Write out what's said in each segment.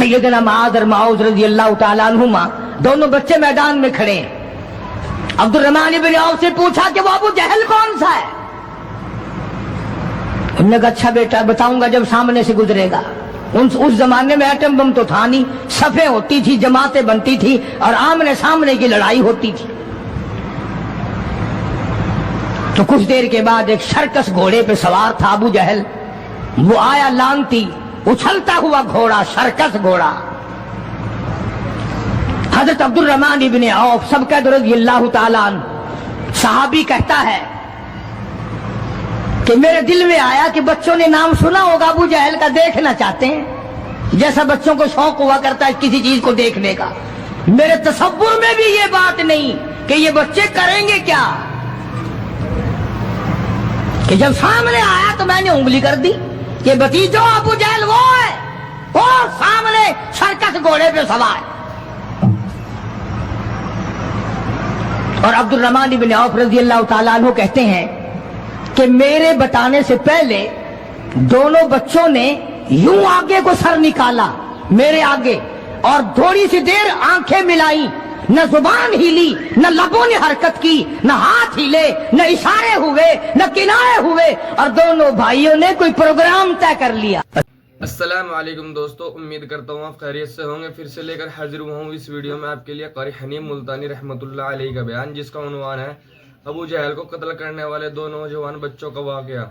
सैयदना मुआज़ और मुआज़ रज़ी अल्लाह तआला अन्हुमा दोनों बच्चे मैदान में खड़े हैं। अब्दुर्रहमान इब्न औफ से पूछा कि वो अबू जहल कौन सा है? उन्होंने कहा अच्छा बेटा बताऊंगा जब सामने से गुजरेगा। उस जमाने में एटम बम तो था नहीं, सफे होती थी, जमातें बनती थी और आमने सामने की लड़ाई होती थी। तो कुछ देर के बाद एक सर्कस घोड़े पे सवार था अबू जहल। वो आया लानती, उछलता हुआ घोड़ा, सर्कस घोड़ा। हजरत अब्दुर्रहमान इब्न औफ सबका रज़ियल्लाहु ताला अन्हु सहाबी कहता है कि मेरे दिल में आया कि बच्चों ने नाम सुना होगा अबू जहल का, देखना चाहते हैं, जैसा बच्चों को शौक हुआ करता है किसी चीज को देखने का। मेरे तसव्वुर में भी ये बात नहीं कि ये बच्चे करेंगे क्या, कि जब सामने आया तो मैंने उंगली कर दी कि भतीजो अबू जहल वो है, वो सामने सर्कस घोड़े पे सवार। और अब्दुर्रहमान इब्न औफ रज़ियल्लाहु ताला अन्हु कहते हैं कि मेरे बताने से पहले दोनों बच्चों ने यूं आगे को सर निकाला मेरे आगे और थोड़ी सी देर आंखें मिलाई, न जुबान हिली, न लबों ने हरकत की, न हाथ हिले, न इशारे हुए, न किनारे हुए, और दोनों भाइयों ने कोई प्रोग्राम तय कर लिया। अस्सलाम वालेकुम दोस्तों, उम्मीद करता हूँ आप खैरियत से होंगे। फिर से लेकर हाजिर हुआ हूँ इस वीडियो में आपके लिए कारी हनीम मुल्तानी रहमतुल्लाह अलैहि का बयान, जिसका उन्वान है अबू जहल को कत्ल करने वाले दो नौजवान बच्चों का वाक़या।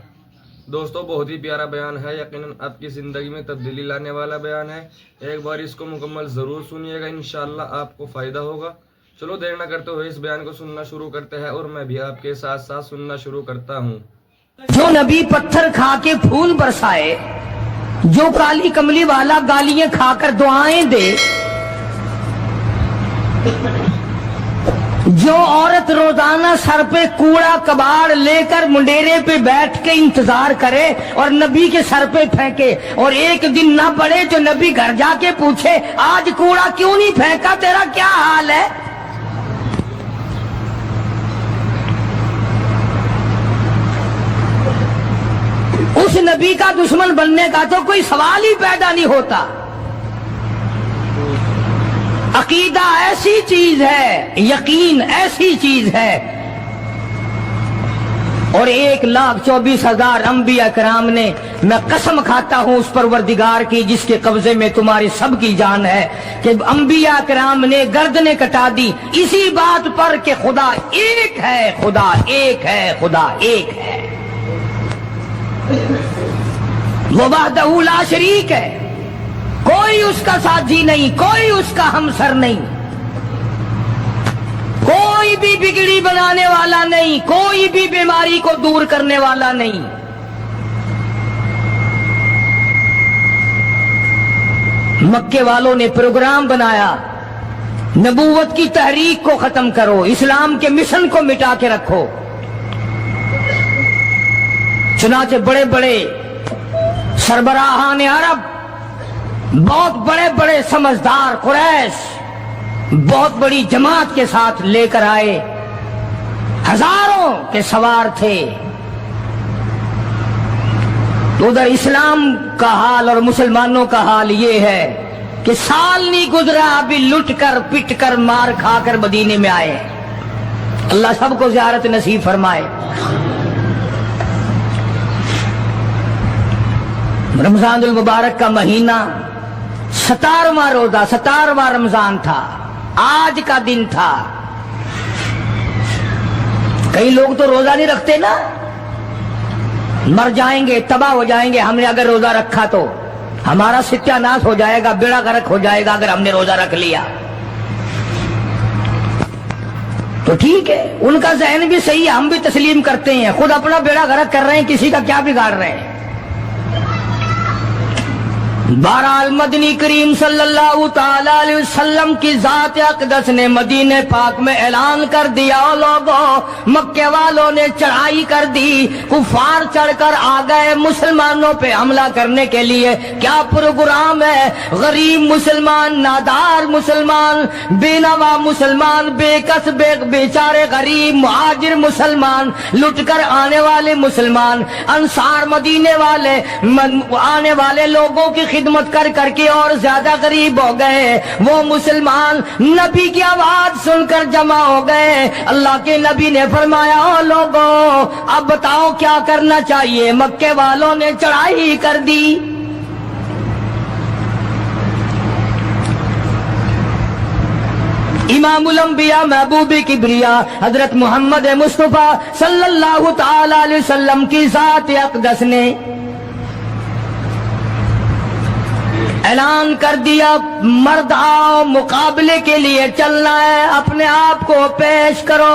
दोस्तों बहुत ही प्यारा बयान है, यकीनन आपकी ज़िंदगी में तब्दीली लाने वाला बयान है। एक बार इसको मुकम्मल ज़रूर सुनिएगा, इंशाअल्लाह आपको फ़ायदा होगा। चलो देर न करते हुए इस बयान को सुनना शुरू करते हैं और मैं भी आपके साथ साथ सुनना शुरू करता हूँ। जो नबी पत्थर खा के फूल बरसाए, जो काली कमली वाला गालियां खाकर दुआएं दे, जो औरत रोजाना सर पे कूड़ा कबाड़ लेकर मुंडेरे पे बैठ के इंतजार करे और नबी के सर पे फेंके, और एक दिन ना पड़े तो नबी घर जाके पूछे आज कूड़ा क्यों नहीं फेंका, तेरा क्या हाल है। उस नबी का दुश्मन बनने का तो कोई सवाल ही पैदा नहीं होता। अकीदा ऐसी चीज है, यकीन ऐसी चीज है, और 1,24,000 अंबिया कराम ने, मैं कसम खाता हूं उस परवरदिगार की जिसके कब्जे में तुम्हारी सबकी जान है, कि अंबिया कराम ने गर्दनें कटा दी इसी बात पर कि खुदा एक है, खुदा एक है, खुदा एक है, वो वहदहू ला शरीक है, कोई उसका साथी नहीं, कोई उसका हमसर नहीं, कोई भी बिगड़ी बनाने वाला नहीं, कोई भी बीमारी को दूर करने वाला नहीं। मक्के वालों ने प्रोग्राम बनाया, नबूवत की तहरीक को खत्म करो, इस्लाम के मिशन को मिटा के रखो। चुनाचे बड़े बड़े सरबराहान अरब, बहुत बड़े बड़े समझदार कुरैश बहुत बड़ी जमात के साथ लेकर आए, हजारों के सवार थे। उधर इस्लाम का हाल और मुसलमानों का हाल ये है कि साल नहीं गुजरा अभी लुट कर पिट कर मार खाकर मदीने में आए। अल्लाह सबको ज़ियारत नसीब फरमाए। रमजानुल मुबारक का महीना 17वां रोजा, 17वां रमजान था, आज का दिन था। कई लोग तो रोजा नहीं रखते ना, मर जाएंगे, तबाह हो जाएंगे। हमने अगर रोजा रखा तो हमारा सत्यानाश हो जाएगा, बेड़ा गर्क हो जाएगा अगर हमने रोजा रख लिया तो ठीक है, उनका ज़हन भी सही है, हम भी तस्लीम करते हैं, खुद अपना बेड़ा गर्क कर रहे हैं, किसी का क्या बिगाड़ रहे हैं। बहरहाल मदनी करीम सल्लल्लाहु ताला अलैहि वसल्लम की जात अक़दस ने मदीने पाक में ऐलान कर दिया, लोगों मक्के वालों ने चढ़ाई कर दी, कुफार चढ़कर आ गए मुसलमानों पे हमला करने के लिए। क्या प्रोग्राम है, गरीब मुसलमान, नादार मुसलमान, बेनवा मुसलमान, बेकस बेचारे गरीब मुहाजिर मुसलमान, लुट कर आने वाले मुसलमान, अंसार मदीने वाले आने वाले लोगों की خدمت کر کر کے اور زیادہ غریب ہو گئے. وہ مسلمان نبی کی آواز سن کر جمع ہو گئے. اللہ کے نبی نے فرمایا او لوگوں اب بتاؤ کیا کرنا چاہیے. مکے والوں نے چڑھائی کر دی. امام الانبیاء محبوب کبریا حضرت محمد مصطفیٰ صلی اللہ تعالی علیہ وسلم کی ذات اقدس نے اعلان کر دیا مرد آؤ مقابلے کے لیے چلنا ہے, اپنے آپ کو پیش کرو.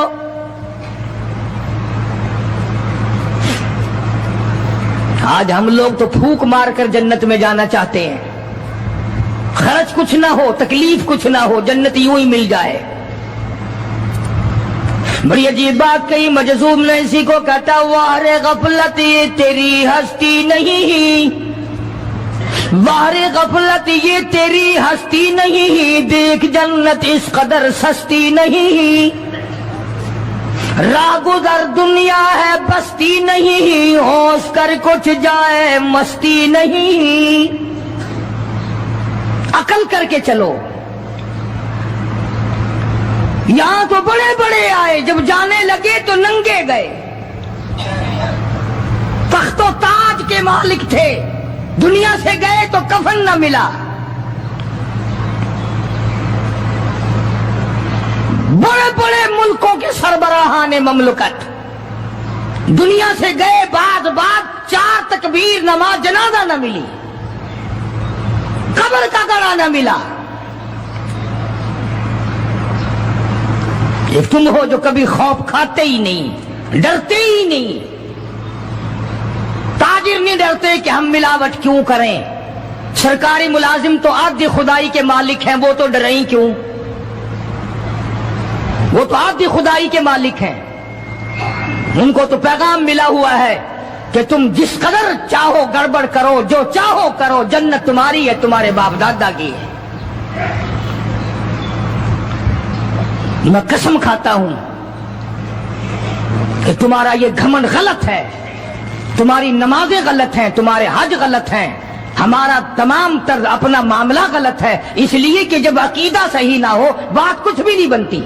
آج ہم لوگ تو پھونک مار کر جنت میں جانا چاہتے ہیں, خرچ کچھ نہ ہو, تکلیف کچھ نہ ہو, جنت یوں ہی مل جائے. بڑی عجیب بات کہی مجذوب نے اسی کو کہتا واہ غفلت یہ تیری ہستی نہیں, واہ غفلت یہ تیری ہستی نہیں, دیکھ جنت اس قدر سستی نہیں, راہ گزر دنیا ہے بستی نہیں, ہوش کر کچھ جائے مستی نہیں. عقل کر کے چلو. یہاں تو بڑے بڑے آئے, جب جانے لگے تو ننگے گئے. تخت و تاج کے مالک تھے, دنیا سے گئے تو کفن نہ ملا. بڑے بڑے ملکوں کے سربراہان مملکت دنیا سے گئے, بعد 4 تکبیر نماز جنازہ نہ ملی, قبر کا گڑا نہ ملا. ایک تم ہو جو کبھی خوف کھاتے ہی نہیں, ڈرتے ہی نہیں. تاجر نہیں ڈرتے کہ ہم ملاوٹ کیوں کریں, سرکاری ملازم تو آدھی خدائی کے مالک ہیں, وہ تو ڈریں ہی کیوں, وہ تو آدھی خدائی کے مالک ہیں. ان کو تو پیغام ملا ہوا ہے کہ تم جس قدر چاہو گڑبڑ کرو, جو چاہو کرو, جنت تمہاری ہے, تمہارے باپ دادا کی ہے. میں قسم کھاتا ہوں کہ تمہارا یہ گھمنڈ غلط ہے, تمہاری نمازیں غلط ہیں, تمہارے حج غلط ہیں, ہمارا تمام طرز اپنا معاملہ غلط ہے. اس لیے کہ جب عقیدہ صحیح نہ ہو بات کچھ بھی نہیں بنتی.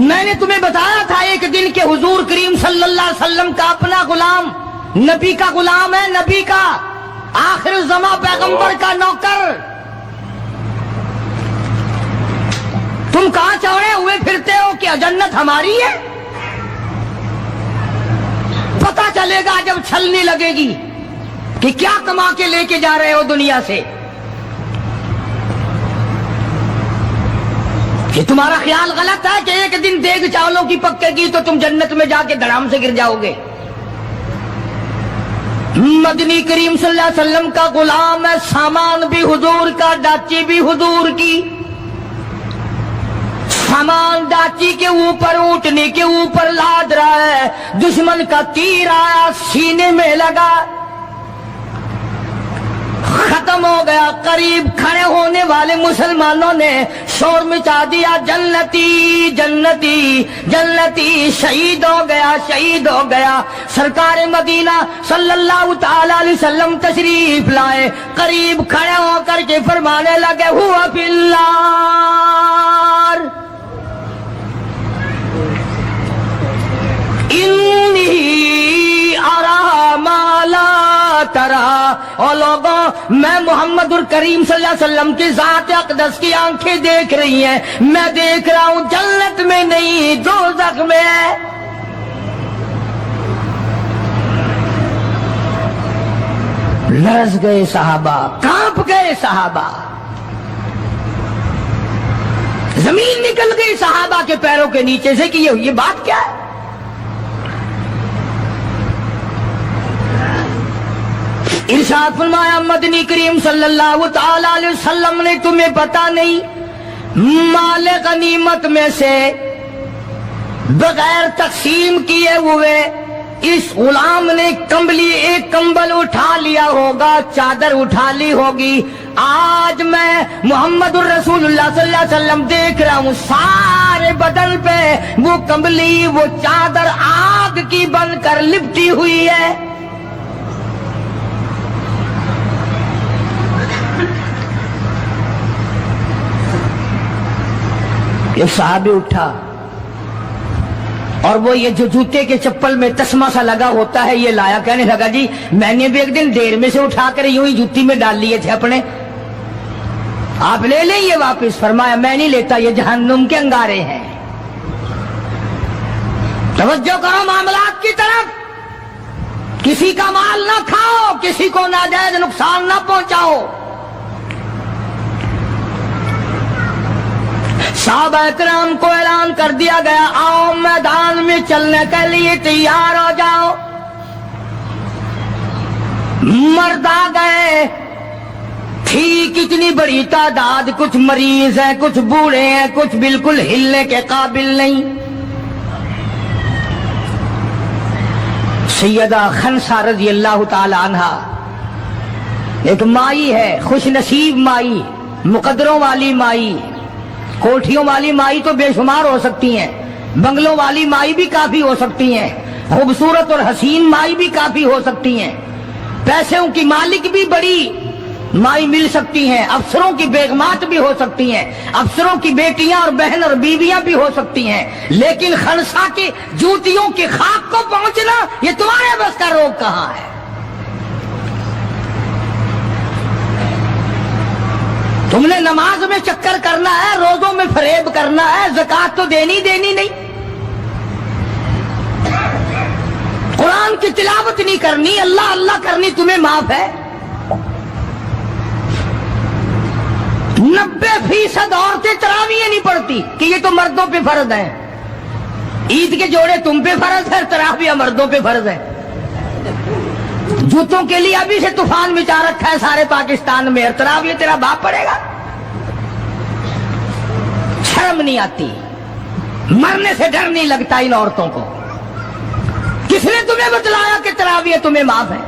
میں نے تمہیں بتایا تھا ایک دن کہ حضور کریم صلی اللہ علیہ وسلم کا اپنا غلام نبی کا غلام ہے, نبی کا آخر الزماں پیغمبر کا نوکر. تم کہاں چوڑے ہوئے پھرتے ہو کہ جنت ہماری ہے؟ پتہ چلے گا جب چھلنے لگے گی کہ کیا کما کے لے کے جا رہے ہو دنیا سے. کہ تمہارا خیال غلط ہے کہ ایک دن دیگ چاولوں کی پکے گی تو تم جنت میں جا کے دھڑام سے گر جاؤ گے. مدنی کریم صلی اللہ علیہ وسلم کا غلام ہے, سامان بھی حضور کا, ڈاچی بھی حضور کی. سامان ڈاچی کے اوپر, اونٹنے کے اوپر لاد رہا ہے. دشمن کا تیر آیا, سینے میں لگا, ختم ہو گیا. قریب کھڑے ہونے والے مسلمانوں نے شور مچا دیا, جنتی جنتی جنتی, شہید ہو گیا, شہید ہو گیا. سرکار مدینہ صلی اللہ تعالی علیہ وسلم تشریف لائے, قریب کھڑے ہو کر کے فرمانے لگے ہوا فی النار انی ارا ما لا ترا. او لوگوں, میں محمد الکریم صلی اللہ علیہ وسلم کی ذات اقدس کی آنکھیں دیکھ رہی ہیں, میں دیکھ رہا ہوں جنت میں نہیں دوزخ میں ہے. لرز گئے صحابہ, کانپ گئے صحابہ, زمین نکل گئی صحابہ کے پیروں کے نیچے سے کہ یہ بات کیا ہے. ارشاد فرمایا مدنی کریم صلی اللہ تعالی علیہ وسلم نے, تمہیں پتا نہیں مال غنیمت میں سے بغیر تقسیم کیے ہوئے اس غلام نے ایک کمبل اٹھا لیا ہوگا, چادر اٹھا لی ہوگی. آج میں محمد الرسول اللہ صلی اللہ علیہ وسلم دیکھ رہا ہوں سارے بدن پہ وہ کمبلی, وہ چادر آگ کی بن کر لپٹی ہوئی ہے. एक साहबी उठा और वो ये जो जूते के चप्पल में तस्मा सा लगा होता है ये लाया। कहने लगा जी मैंने भी एक दिन देर में से उठाकर यूं ही जूती में डाल लिए थे अपने, आप ले लें ये वापस। फरमाया मैं नहीं लेता, ये जहन्नुम के अंगारे हैं। तवज्जो करो मामलात की तरफ, किसी का माल ना खाओ, किसी को नाजायज नुकसान ना पहुंचाओ। साहबा इकराम को ऐलान कर दिया गया आओ मैदान में चलने के लिए तैयार हो जाओ। मर्द आ गए, थी कितनी बड़ी तादाद, कुछ मरीज हैं, कुछ बूढ़े हैं, कुछ बिल्कुल हिलने के काबिल नहीं। सैयदा खनसा रजी अल्लाह ताला अन्हा एक माई है, खुश नसीब माई, मुकद्दरों वाली माई। कोठियों वाली माई तो बेशुमार हो सकती हैं, बंगलों वाली माई भी काफी हो सकती हैं, खूबसूरत और हसीन माई भी काफी हो सकती हैं, पैसों की मालिक भी बड़ी माई मिल सकती हैं, अफसरों की बेगमात भी हो सकती हैं, अफसरों की बेटियां और बहन और बीवियां भी हो सकती हैं। लेकिन खनसा के जूतियों की खाक को पहुंचना ये तुम्हारे बस का रोग कहां है? तुमने नमाज में चक्कर करना है, रोजों में फरेब करना है, ज़कात तो देनी नहीं, कुरान की तिलावत नहीं करनी, अल्लाह अल्लाह करनी तुम्हें माफ है। 90% औरतें तरावियां नहीं पढ़ती कि ये तो मर्दों पे फर्ज है। ईद के जोड़े तुम पे फर्ज है, तरावियां मर्दों पे फर्ज है। जूतों के लिए अभी से तूफान मचा रखा है सारे पाकिस्तान में, तरावियां तेरा बाप पड़ेगा। शर्म नहीं आती, मरने से डर नहीं लगता इन औरतों को। किसने तुम्हें बतलाया कि तरावियां तुम्हें माफ है?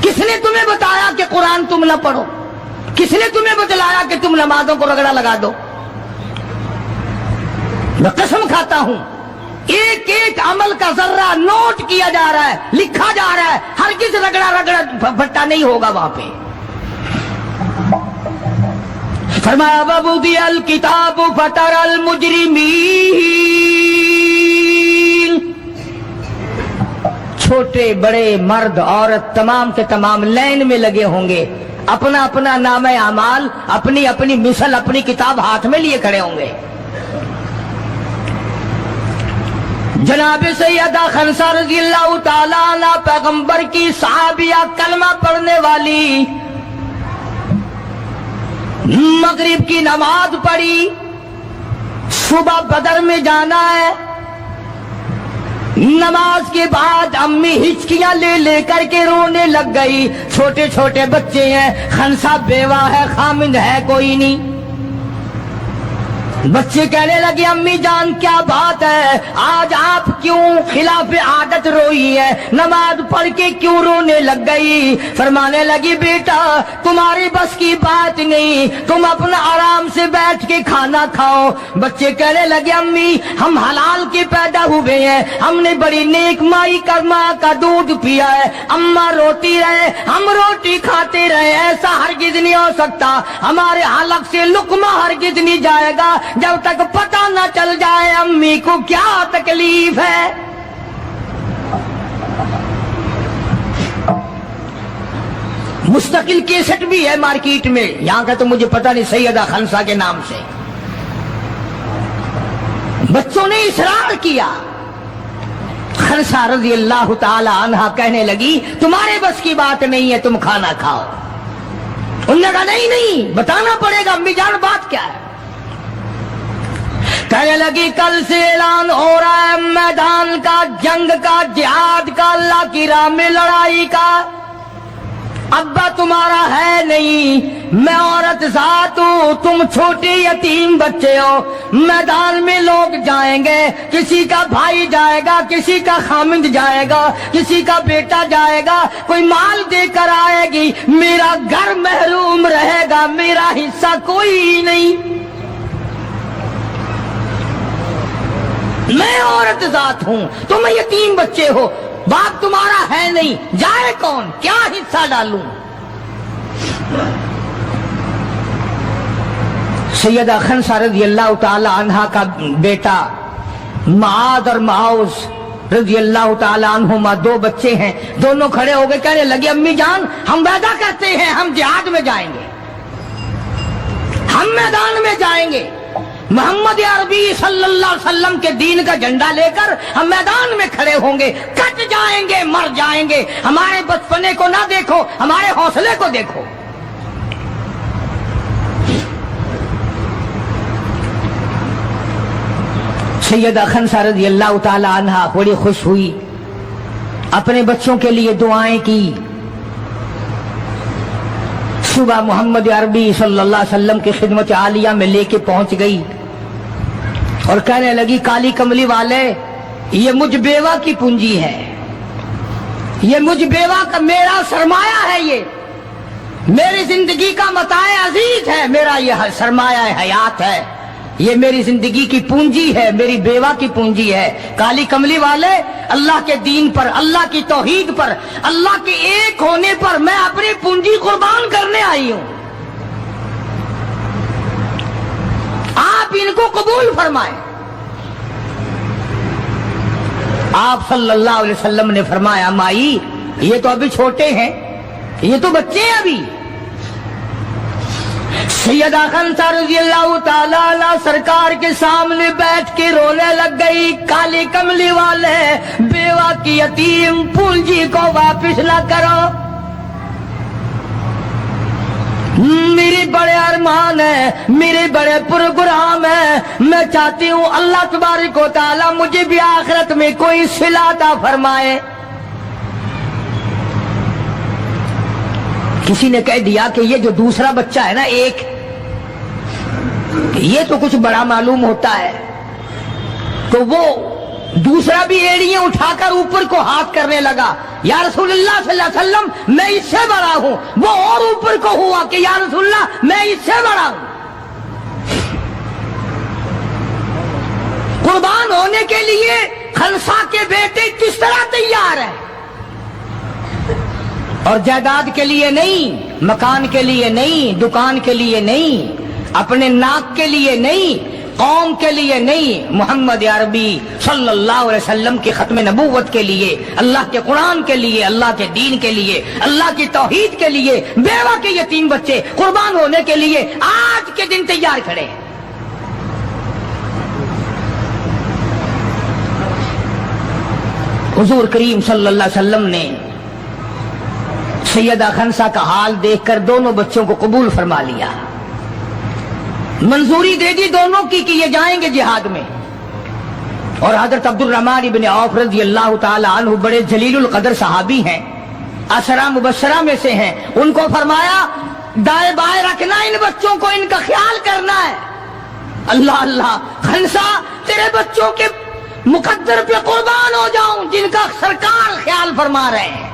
किसने तुम्हें बताया कि कुरान तुम न पढ़ो? किसने तुम्हें बतलाया कि तुम नमाजों को रगड़ा लगा दो? मैं कसम खाता हूं, एक एक अमल का जर्रा नोट किया जा रहा है, लिखा जा रहा है, हर किस रगड़ा भट्टा नहीं होगा वहां पे। फरमाया वबुदियल किताब फतरल मुजरिमीन, छोटे बड़े मर्द औरत तमाम के तमाम लाइन में लगे होंगे, अपना अपना नाम अमाल, अपनी अपनी मिसल, अपनी किताब हाथ में लिए खड़े होंगे। जनाब सैयदा खनसा रज़ी अल्लाह ताला अन्हा पैगंबर की सहाबिया, कलमा पढ़ने वाली, मगरिब की नमाज पढ़ी, सुबह बदर में जाना है। नमाज के बाद अम्मी हिचकियां ले लेकर के रोने लग गई। छोटे छोटे बच्चे हैं, खनसा बेवा है, खामिद है कोई नहीं। बच्चे कहने लगे अम्मी जान क्या बात है, आज आप क्यों खिलाफ आदत रोई है, नमाज पढ़ के क्यों रोने लग गई? फरमाने लगी बेटा तुम्हारी बस की बात नहीं, तुम अपना आराम से बैठ के खाना खाओ। बच्चे कहने लगे अम्मी हम हलाल के पैदा हुए हैं, हमने बड़ी नेक माई का माँ का दूध पिया है, अम्मा रोती रहे हम रोटी खाते रहे, ऐसा हरगिज नहीं हो सकता। हमारे हलक से लुकमा हरगिज नहीं जाएगा जब तक पता न चल जाए अम्मी को क्या तकलीफ है। मुस्तकिल केसेट भी है मार्केट में, यहां का तो मुझे पता नहीं, सैयदा खनसा के नाम से। बच्चों ने इसरार किया। खनसा रज़ी अल्लाह ताला अन्हा कहने लगी तुम्हारे बस की बात नहीं है, तुम खाना खाओ। उन्होंने कहा नहीं नहीं बताना पड़ेगा अम्मी जान बात क्या है। कहने लगी कल से ऐलान हो रहा है मैदान का, जंग का, जिहाद का, अल्लाह की राह में लड़ाई का। अब्बा तुम्हारा है नहीं, मैं औरत जात हूं, तुम छोटे यतीम बच्चे हो। मैदान में लोग जाएंगे, किसी का भाई जाएगा, किसी का खामिद जाएगा, किसी का बेटा जाएगा, कोई माल देकर आएगी, मेरा घर महरूम रहेगा, मेरा हिस्सा कोई नहीं। मैं औरत जात हूं, तुम यतीम बच्चे हो, बाप तुम्हारा है नहीं, जाए कौन, क्या हिस्सा डालूं? सैयदा खनसा रजी अल्लाह ताला अन्हा का बेटा माद और माउस रजी अल्लाह ताला अन्हुमा, दो बच्चे हैं। दोनों खड़े हो गए, कहने लगे अम्मी जान हम वादा करते हैं हम जिहाद में जाएंगे, हम मैदान में जाएंगे, मोहम्मद अरबी सल्लल्लाहु अलैहि वसल्लम के दीन का झंडा लेकर हम मैदान में खड़े होंगे, कट जाएंगे, मर जाएंगे। हमारे बचपने को ना देखो, हमारे हौसले को देखो। सैयदा खनसा रज़ी अल्लाह ताला अन्हा बड़ी खुश हुई, अपने बच्चों के लिए दुआएं की। सुबह मोहम्मद अरबी सल्लल्लाहु अलैहि वसल्लम की खिदमत आलिया में लेके पहुंच गई और कहने लगी काली कमली वाले, ये मुझ बेवा की पूंजी है, ये मुझ बेवा का मेरा सरमाया है, ये मेरी जिंदगी का मताए अजीज है, मेरा यह सरमाया हयात है, ये मेरी जिंदगी की पूंजी है, मेरी बेवा की पूंजी है। काली कमली वाले, अल्लाह के दीन पर, अल्लाह की तौहीद पर, अल्लाह के एक होने पर मैं अपनी पूंजी कुर्बान करने आई हूं, आप इनको कबूल फरमाएं। आप सल्लल्लाहु अलैहि वसल्लम ने फरमाया माई ये तो अभी छोटे हैं, ये तो बच्चे हैं अभी। सैयदा खनसा रज़ियल्लाहु ताला अन्हा सरकार के सामने बैठ के रोने लग गई। काली कमली वाले, बेवा की यतीम पूंजी को वापस ना करो, मेरे बड़े अरमान है, मेरे बड़े प्रोग्राम है, मैं चाहती हूँ अल्लाह तबारक व तआला मुझे भी आखिरत में कोई सिला अता फरमाए। किसी ने कह दिया कि ये जो दूसरा बच्चा है ना एक, ये तो कुछ बड़ा मालूम होता है, तो वो दूसरा भी एड़ियां उठाकर ऊपर को हाथ करने लगा, या रसूलुल्लाह सल्लल्लाहु अलैहि वसल्लम मैं इससे बड़ा हूं। वो और ऊपर को हुआ कि या रसूलुल्लाह मैं इससे बड़ा हूं। कुर्बान होने के लिए खनसा के बेटे किस तरह तैयार है, और जायदाद के लिए नहीं, मकान के लिए नहीं, दुकान के लिए नहीं, अपने नाक के लिए नहीं, कौम के लिए नहीं, मोहम्मद अरबी सल्लल्लाहु अलैहि वसल्लम की खत्म नबूवत के लिए, अल्लाह के कुरान के लिए, अल्लाह के दीन के लिए, अल्लाह की तौहीद के लिए, बेवा के यतीम बच्चे कुर्बान होने के लिए आज के दिन तैयार खड़े हैं। हुजूर करीम सल्लल्लाहु अलैहि वसल्लम ने सैयदा खनसा का हाल देखकर दोनों बच्चों को कबूल फरमा लिया, मंजूरी दे दी दोनों की कि ये जाएंगे जिहाद में। और हजरत अब्दुल रहमान इब्न औफ रज़ी अल्लाह ताला अन्हु बड़े जलीलुल कदर सहाबी हैं, अशरा मुबशरा में से हैं। उनको फरमाया दाएं बाएं रखना इन बच्चों को, इनका ख्याल करना है। अल्लाह अल्लाह, खनसा तेरे बच्चों के मुकद्दर पे कुर्बान हो जाऊं जिनका सरकार ख्याल फरमा रहे हैं।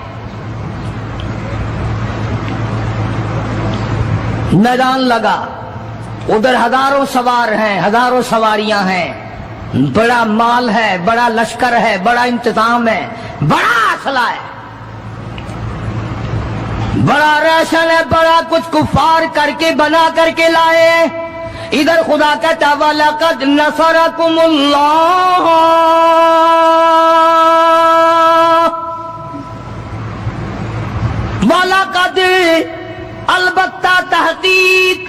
मैदान लगा, उधर हजारों सवार हैं, हजारों सवारियां हैं, बड़ा माल है, बड़ा लश्कर है, बड़ा इंतजाम है, बड़ा असला है, बड़ा राशन है, बड़ा कुछ कुफार करके बना करके लाए। इधर खुदा कहता वलक़द नसरकुमुल्लाह, वलक़द अलबत्ता तहकीक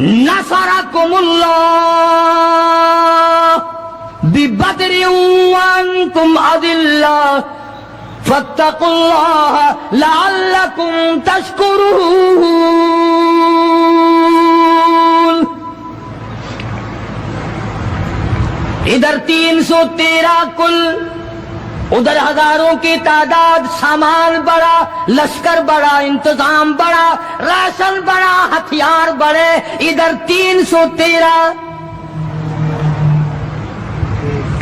नसरकुमुल्लाह बिबद्रिन व अंतुम अदिल्ला फत्तकुल्लाह लअल्लकुम तशकुरून। इधर 313 कुल, उधर हजारों की तादाद, सामान बड़ा, लश्कर बड़ा, इंतजाम बड़ा, राशन बड़ा, हथियार बड़े। इधर 313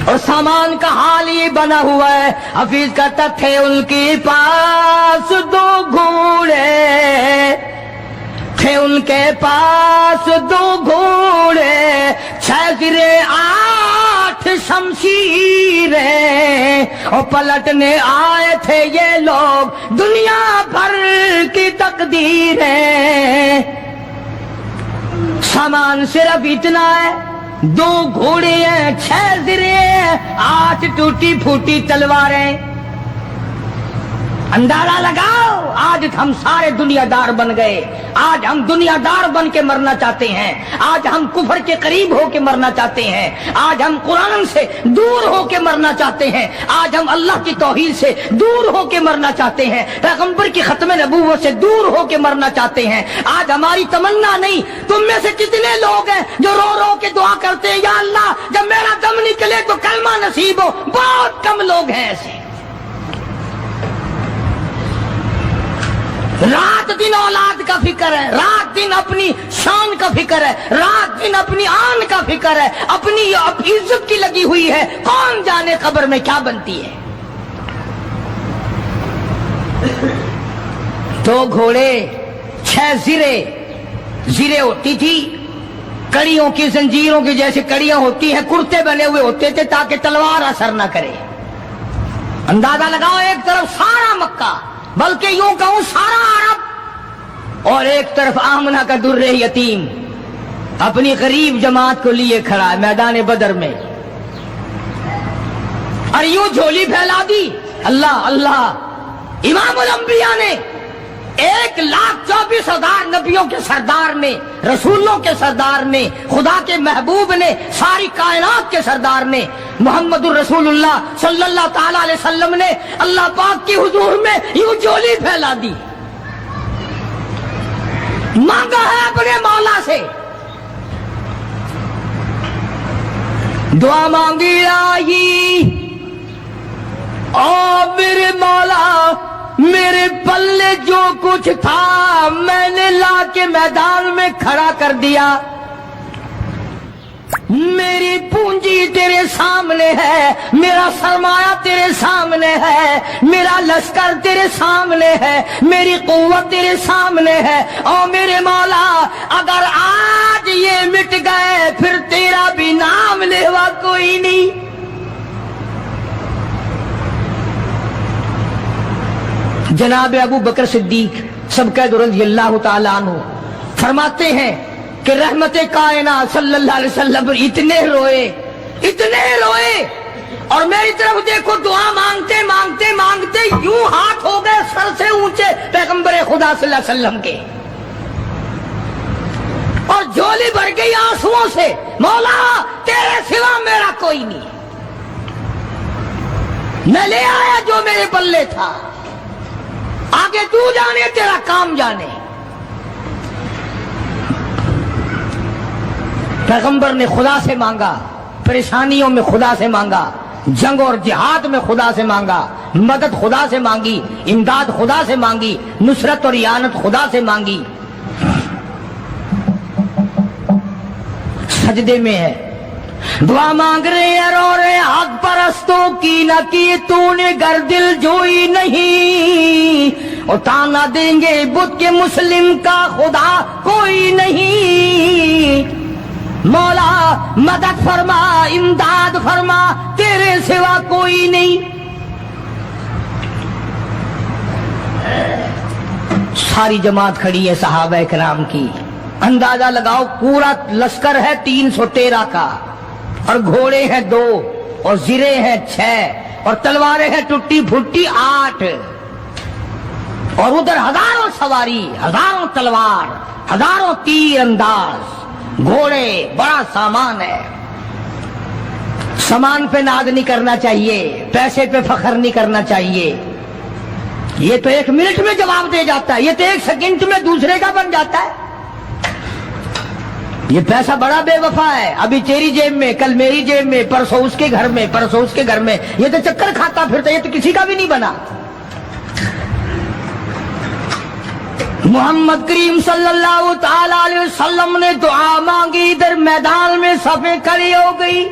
और सामान का हाल ये बना हुआ है। हफीज कहता थे उनके पास 2 घोड़े, थे उनके पास 2 घोड़े, 6 गिरे 8 शमशीरें, और पलटने आए थे ये लोग दुनिया भर की तकदीरें। सामान सिर्फ इतना है, 2 घोड़े हैं, 6 ज़िरे हैं, 8 टूटी फूटी तलवारें। अंदाजा लगाओ, आज हम सारे दुनियादार बन गए। आज हम दुनियादार बन के मरना चाहते हैं। आज हम कुफर के करीब होके मरना चाहते हैं। आज हम कुरान से दूर होके मरना चाहते हैं। आज हम अल्लाह की तौहीद से दूर होके मरना चाहते हैं। पैगंबर की खत्म नबूवत से दूर होके मरना चाहते हैं। आज हमारी तमन्ना नहीं। तुम में से कितने लोग हैं जो रो रो के दुआ करते हैं, या अल्लाह जब मेरा दम निकले तो कलमा नसीब हो? बहुत कम लोग हैं ऐसे। रात दिन औलाद का फिक्र है, रात दिन अपनी शान का फिक्र है, रात दिन अपनी आन का फिक्र है, अपनी इज्जत की लगी हुई है। कौन जाने कब्र में क्या बनती है। 2 घोड़े, 6 ज़िरे। ज़िरे होती थी कड़ियों की, जंजीरों की जैसे कड़ियां होती हैं, कुर्ते बने हुए होते थे ताकि तलवार असर न करे। अंदाजा लगाओ, एक तरफ सारा मक्का, बल्कि यूं कहूं सारा अरब, और एक तरफ आमना का दुर्रे यतीम अपनी गरीब जमात को लिए खड़ा है मैदान बदर में, और यूं झोली फैला दी। अल्लाह अल्लाह, इमामुल अंबिया ने 1,24,000 नबियों के सरदार ने, रसूलों के सरदार ने, खुदा के महबूब ने, सारी कायनात के सरदार ने, मोहम्मदुर रसूलुल्लाह सल्लल्लाहु ताला अलैहि वसल्लम ने अल्लाह पाक की हुजूर में यूं झोली फैला दी। मांगा है अपने मौला से, दुआ मांगी आई, ओ मेरे मौला मेरे पल्ले जो कुछ था मैंने ला के मैदान में खड़ा कर दिया। मेरी पूंजी तेरे सामने है, मेरा सरमाया तेरे सामने है, मेरा लश्कर तेरे सामने है, मेरी कुव्वत तेरे सामने है। और मेरे मौला अगर आज ये मिट गए फिर तेरा भी नाम लेवा कोई नहीं। जनाब अबू बकर सिद्दीक सबका रज़ियल्लाहु ताला अन्हु फरमाते हैं कि रहमते कायनात सल्लल्लाहु अलैहि वसल्लम इतने रोए और मेरी तरफ देखो, दुआ मांगते मांगते मांगते यूं हाथ हो गए सर से ऊंचे पैगंबर खुदा सल्लल्लाहु अलैहि वसल्लम के, और झोली भर गई आंसुओं से। मौला तेरे सिवा मेरा कोई नहीं, मैं ले आया जो मेरे पल्ले था, आगे तू जाने तेरा काम जाने। पैगंबर ने खुदा से मांगा, परेशानियों में खुदा से मांगा, जंग और जिहाद में खुदा से मांगा, मदद खुदा से मांगी, इमदाद खुदा से मांगी, नुसरत और इयानत खुदा से मांगी। सजदे में है, दुआ मांग रहे हैं, रो रहे हैं, हक परस्तों की न की तूने गर दिल जोई नहीं, और ताना देंगे बुत के मुस्लिम का खुदा कोई नहीं। मौला मदद फरमा, इमदाद फरमा, तेरे सिवा कोई नहीं। सारी जमात खड़ी है सहाबा किराम की। अंदाजा लगाओ, पूरा लश्कर है 313 का, और घोड़े हैं 2, और ज़िरे हैं 6, और तलवारें हैं टूटी फुट्टी 8, और उधर हजारों सवारी, हजारों तलवार, हजारों तीर अंदाज, घोड़े, बड़ा सामान है। सामान पे नाज नहीं करना चाहिए, पैसे पे फखर नहीं करना चाहिए। ये तो 1 मिनट में जवाब दे जाता है, ये तो 1 सेकंड में दूसरे का बन जाता है। ये पैसा बड़ा बेवफा है, अभी तेरी जेब में, कल मेरी जेब में, परसों उसके घर में, परसों उसके घर में, ये तो चक्कर खाता फिरता, ये तो किसी का भी नहीं बना। मोहम्मद करीम सल्लल्लाहु ताला अलैहि वसल्लम ने दुआ मांगी, इधर मैदान में सफे खड़ी हो गई।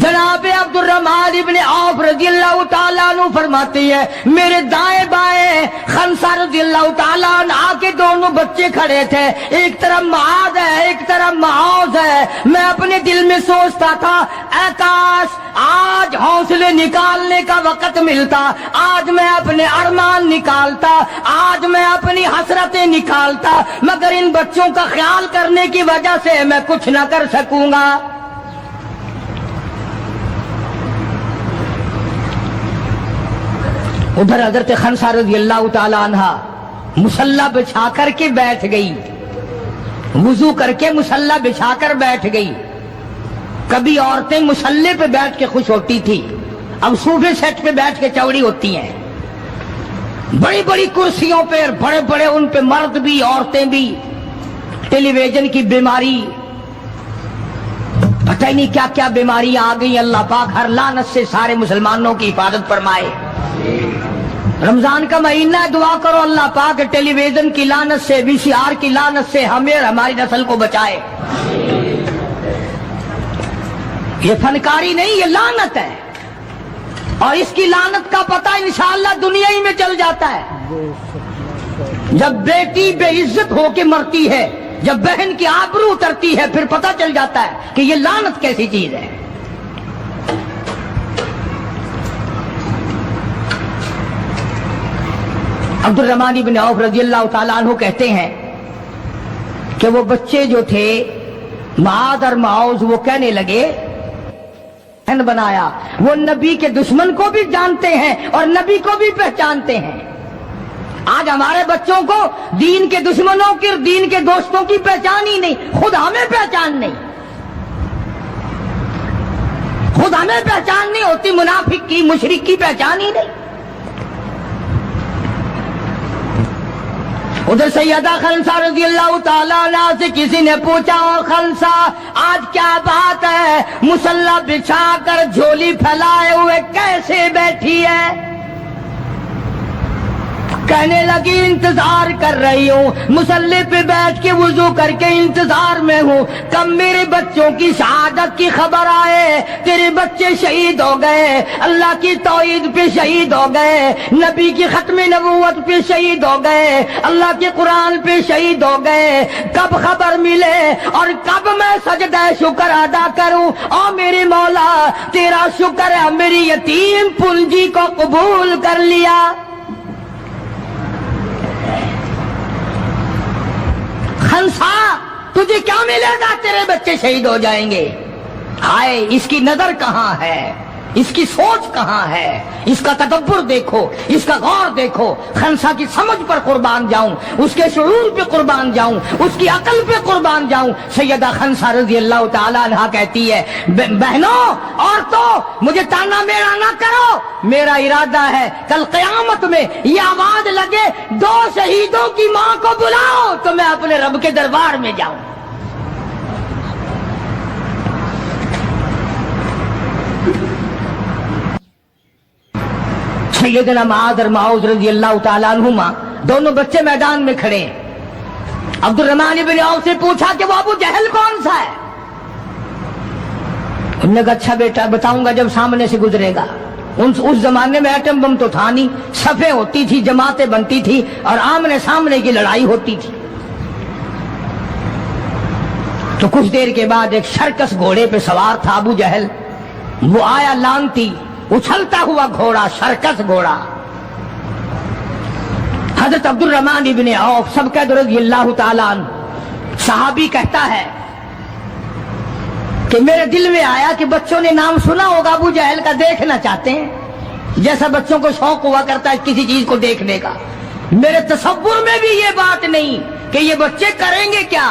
जनाब अब्दुर रहमान इब्ने औफ रज़ियल्लाहु ताला अन्हु फरमाते हैं, मेरे दाएं बाएं खंसा रज़ियल्लाहु ताला अन्हु आके दोनों बच्चे खड़े थे, एक तरफ महाद है एक तरफ माओज है। मैं अपने दिल में सोचता था, ऐ काश आज हौसले निकालने का वक्त मिलता, आज मैं अपने अरमान निकालता, आज मैं अपनी हसरतें निकालता, मगर इन बच्चों का ख्याल करने की वजह से मैं कुछ न कर सकूंगा। उधर हजरत खनसा रज़ियल्लाहु ताला अन्हा मुसल्ला बिछा करके बैठ गई, वुजू करके मुसल्ला बिछाकर बैठ गई। कभी औरतें मुसल्ले पे बैठ के खुश होती थी, अब सूफे सेट पे बैठ के चौड़ी होती हैं। बड़ी बड़ी कुर्सियों पे बड़े बड़े उन पे मर्द भी औरतें भी। टेलीविजन की बीमारी, पता ही नहीं क्या क्या बीमारी आ गई। अल्लाह पाक हर लानत से सारे मुसलमानों की हिफाजत फरमाए। रमजान का महीना है, दुआ करो अल्लाह पाक टेलीविजन की लानत से, वीसीआर की लानत से हमें और हमारी नस्ल को बचाए। ये फनकारी नहीं, ये लानत है, और इसकी लानत का पता इंशाअल्लाह दुनिया ही में चल जाता है। जब बेटी बेइज्जत होके मरती है, जब बहन की आबरू उतरती है, फिर पता चल जाता है कि ये लानत कैसी चीज है। अब्दुल रहमान इब्न औफ रज़ियल्लाहु ताला अन्हु कहते हैं कि वो बच्चे जो थे माद और माऊज, वो कहने लगे बनाया, वो नबी के दुश्मन को भी जानते हैं और नबी को भी पहचानते हैं। आज हमारे बच्चों को दीन के दुश्मनों की, दीन के दोस्तों की पहचान ही नहीं, खुद हमें पहचान नहीं, खुद हमें पहचान नहीं होती, मुनाफिक की, मुशरिक की पहचान ही नहीं। उधर सैयदा खनसा रज़ियल्लाहु ताला अन्हा से किसी ने पूछा, और खनसा आज क्या बात है, मुसल्ला बिछा कर झोली फैलाए हुए कैसे बैठी है? कहने लगी इंतजार कर रही हूँ, मुसल्ले पे बैठ के वुजू करके इंतजार में हूँ, कब मेरे बच्चों की शहादत की खबर आए। तेरे बच्चे शहीद हो गए, अल्लाह की तौहीद पे शहीद हो गए, नबी की खत्म नबूवत पे शहीद हो गए, अल्लाह के कुरान पे शहीद हो गए। कब खबर मिले और कब मैं सजदा शुक्र अदा करूँ। और मेरे मौला तेरा शुक्र है, मेरी यतीम पूंजी को कबूल कर लिया। खनसा तुझे क्या मिलेगा, तेरे बच्चे शहीद हो जाएंगे। हाय इसकी नजर कहाँ है, इसकी सोच कहाँ है, इसका तदब्बुर देखो, इसका गौर देखो। खनसा की समझ पर कुर्बान जाऊं, उसके शुऊर पे कुर्बान जाऊं, उसकी अकल पे कुर्बान जाऊं। सैयदा खनसा रज़ियल्लाहु ताला अन्हा कहती है, बहनों औरतों मुझे ताना मेरा ना करो, मेरा इरादा है कल क़यामत में ये आवाज लगे, दो शहीदों की मां को बुलाओ, तो मैं अपने रब के दरबार में जाऊं। सैयदना माद और माऊज रज़ियल्लाहु ताला अन्हुमा दोनों बच्चे मैदान में खड़े हैं। अब्दुल रहमान इब्न औफ से पूछा कि वो अबू जहल कौन सा है? उन्होंने कहा अच्छा बेटा बताऊंगा जब सामने से गुजरेगा। उस जमाने में एटम बम तो था नहीं, सफे होती थी, जमातें बनती थी और आमने सामने की लड़ाई होती थी। तो कुछ देर के बाद एक सर्कस घोड़े पे सवार था अबू जहल, वो आया लानती, उछलता हुआ घोड़ा, सर्कस घोड़ा। हजरत अब्दुल रहमान इब्न औफ सब कह रज़ियल्लाहु ताला अन्हु, सहाबी कहता है कि मेरे दिल में आया कि बच्चों ने नाम सुना होगा अबू जहल का, देखना चाहते हैं, जैसा बच्चों को शौक हुआ करता है किसी चीज को देखने का। मेरे तसव्वुर में भी ये बात नहीं कि ये बच्चे करेंगे क्या,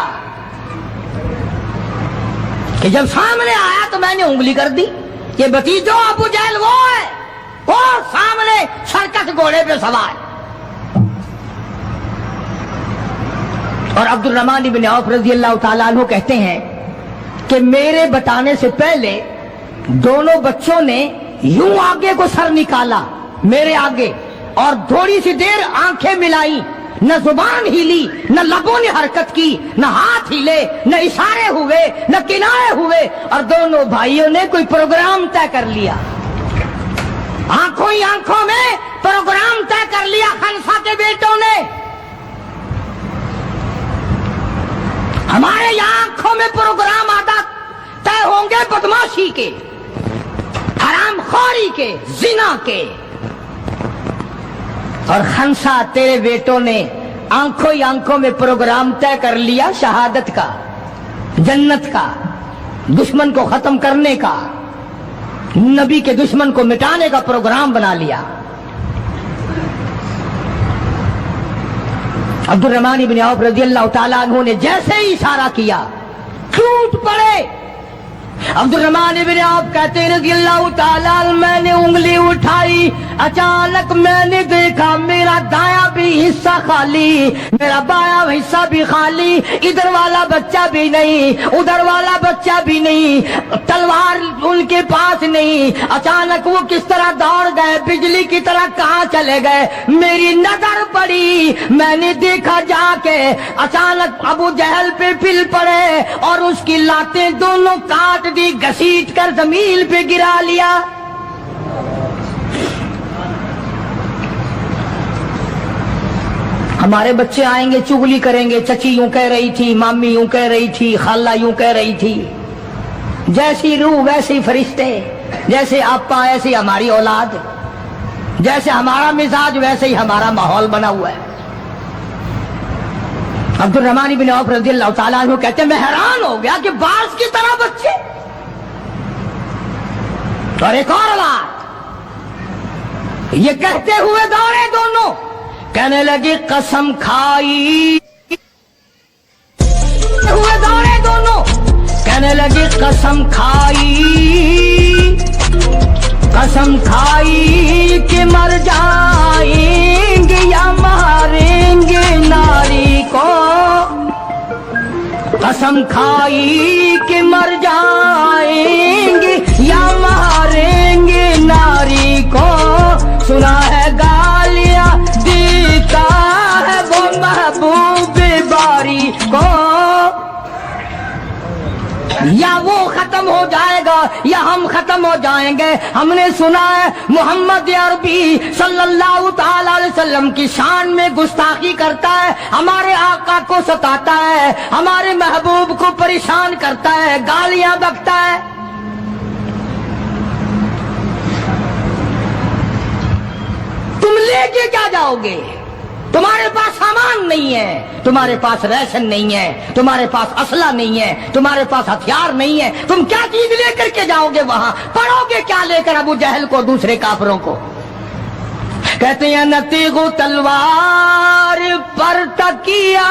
कि जब सामने आया तो मैंने उंगली कर दी, ये भतीजो अबू जहल वो है, वो सामने सर्कस घोड़े पे सवार। और अब्दुल रहमान इब्न औफ रज़ियल्लाहु ताला अन्हु कहते हैं कि मेरे बताने से पहले दोनों बच्चों ने यूं आगे को सर निकाला मेरे आगे, और थोड़ी सी देर आंखें मिलाई, न जुबान हिली, न लबों ने हरकत की, न हाथ हिले, न इशारे हुए, न किनारे हुए, और दोनों भाइयों ने कोई प्रोग्राम तय कर लिया। आंखों ही आंखों में प्रोग्राम तय कर लिया खनसा के बेटों ने। में प्रोग्राम आधा तय होंगे बदमाशी के, हराम खोरी के, जिना के। और खंसा तेरे बेटों ने आंखों ही आंखों में प्रोग्राम तय कर लिया शहादत का, जन्नत का, दुश्मन को खत्म करने का, नबी के दुश्मन को मिटाने का प्रोग्राम बना लिया। अब्दुल रहमान इब्न औफ रज़ियल्लाहु ताला अन्हु ने जैसे ही इशारा किया टूट पड़े। अब्दुल रहमान इब्न औफ कहते हैं रज़ियल्लाहु ताला, मैंने उंगली उठाई, अचानक मैंने देखा मेरा दायां भी हिस्सा खाली, मेरा बायां हिस्सा भी खाली, इधर वाला बच्चा भी नहीं, उधर वाला बच्चा भी नहीं, तलवार उनके पास नहीं। अचानक वो किस तरह दौड़ गए, बिजली की तरह कहां चले गए। मेरी नजर पड़ी, मैंने देखा जाके, अचानक अबू जहल पे पिल पड़े और उसकी लातें दोनों काट दी, घसीट कर जमीन पे गिरा लिया। हमारे बच्चे आएंगे चुगली करेंगे, चची यूं कह रही थी, मामी यूं कह रही थी, खाला यूं कह रही थी। जैसी रूह वैसे ही फरिश्ते, जैसे आपा ऐसी हमारी औलाद, जैसे हमारा मिजाज वैसे ही हमारा माहौल बना हुआ है। अब्दुल रहमान इब्न औफ रज़ियल्लाहु ताला अन्हु कहते हैं मैं हैरान हो गया कि बाज की तरह बच्चे। और एक और बात, ये कहते हुए दौड़े दोनों, कहने लगे कसम खाई, हुए दौड़े दोनों, कहने लगे कसम खाई, कसम खाई कि मर जाएंगे या मारेंगे नारी को, कसम खाई कि मर जाएंगे या मारेंगे नारी को। सुना है गालियां देता है वो महबूब बारी को, या वो खत्म हो जाएगा या हम खत्म हो जाएंगे। हमने सुना है मोहम्मद अरबी सल्लल्लाहु ताला अलैहि वसल्लम की शान में गुस्ताखी करता है, हमारे आका को सताता है, हमारे महबूब को परेशान करता है, गालियां बकता है। तुम लेके क्या जाओगे? तुम्हारे पास सामान नहीं है, तुम्हारे पास राशन नहीं है, तुम्हारे पास असला नहीं है, तुम्हारे पास हथियार नहीं है, तुम क्या चीज लेकर के जाओगे वहां? पढ़ोगे क्या लेकर अबू जहल को, दूसरे काफिरों को? कहते हैं न तेगो तलवार पर तकिया,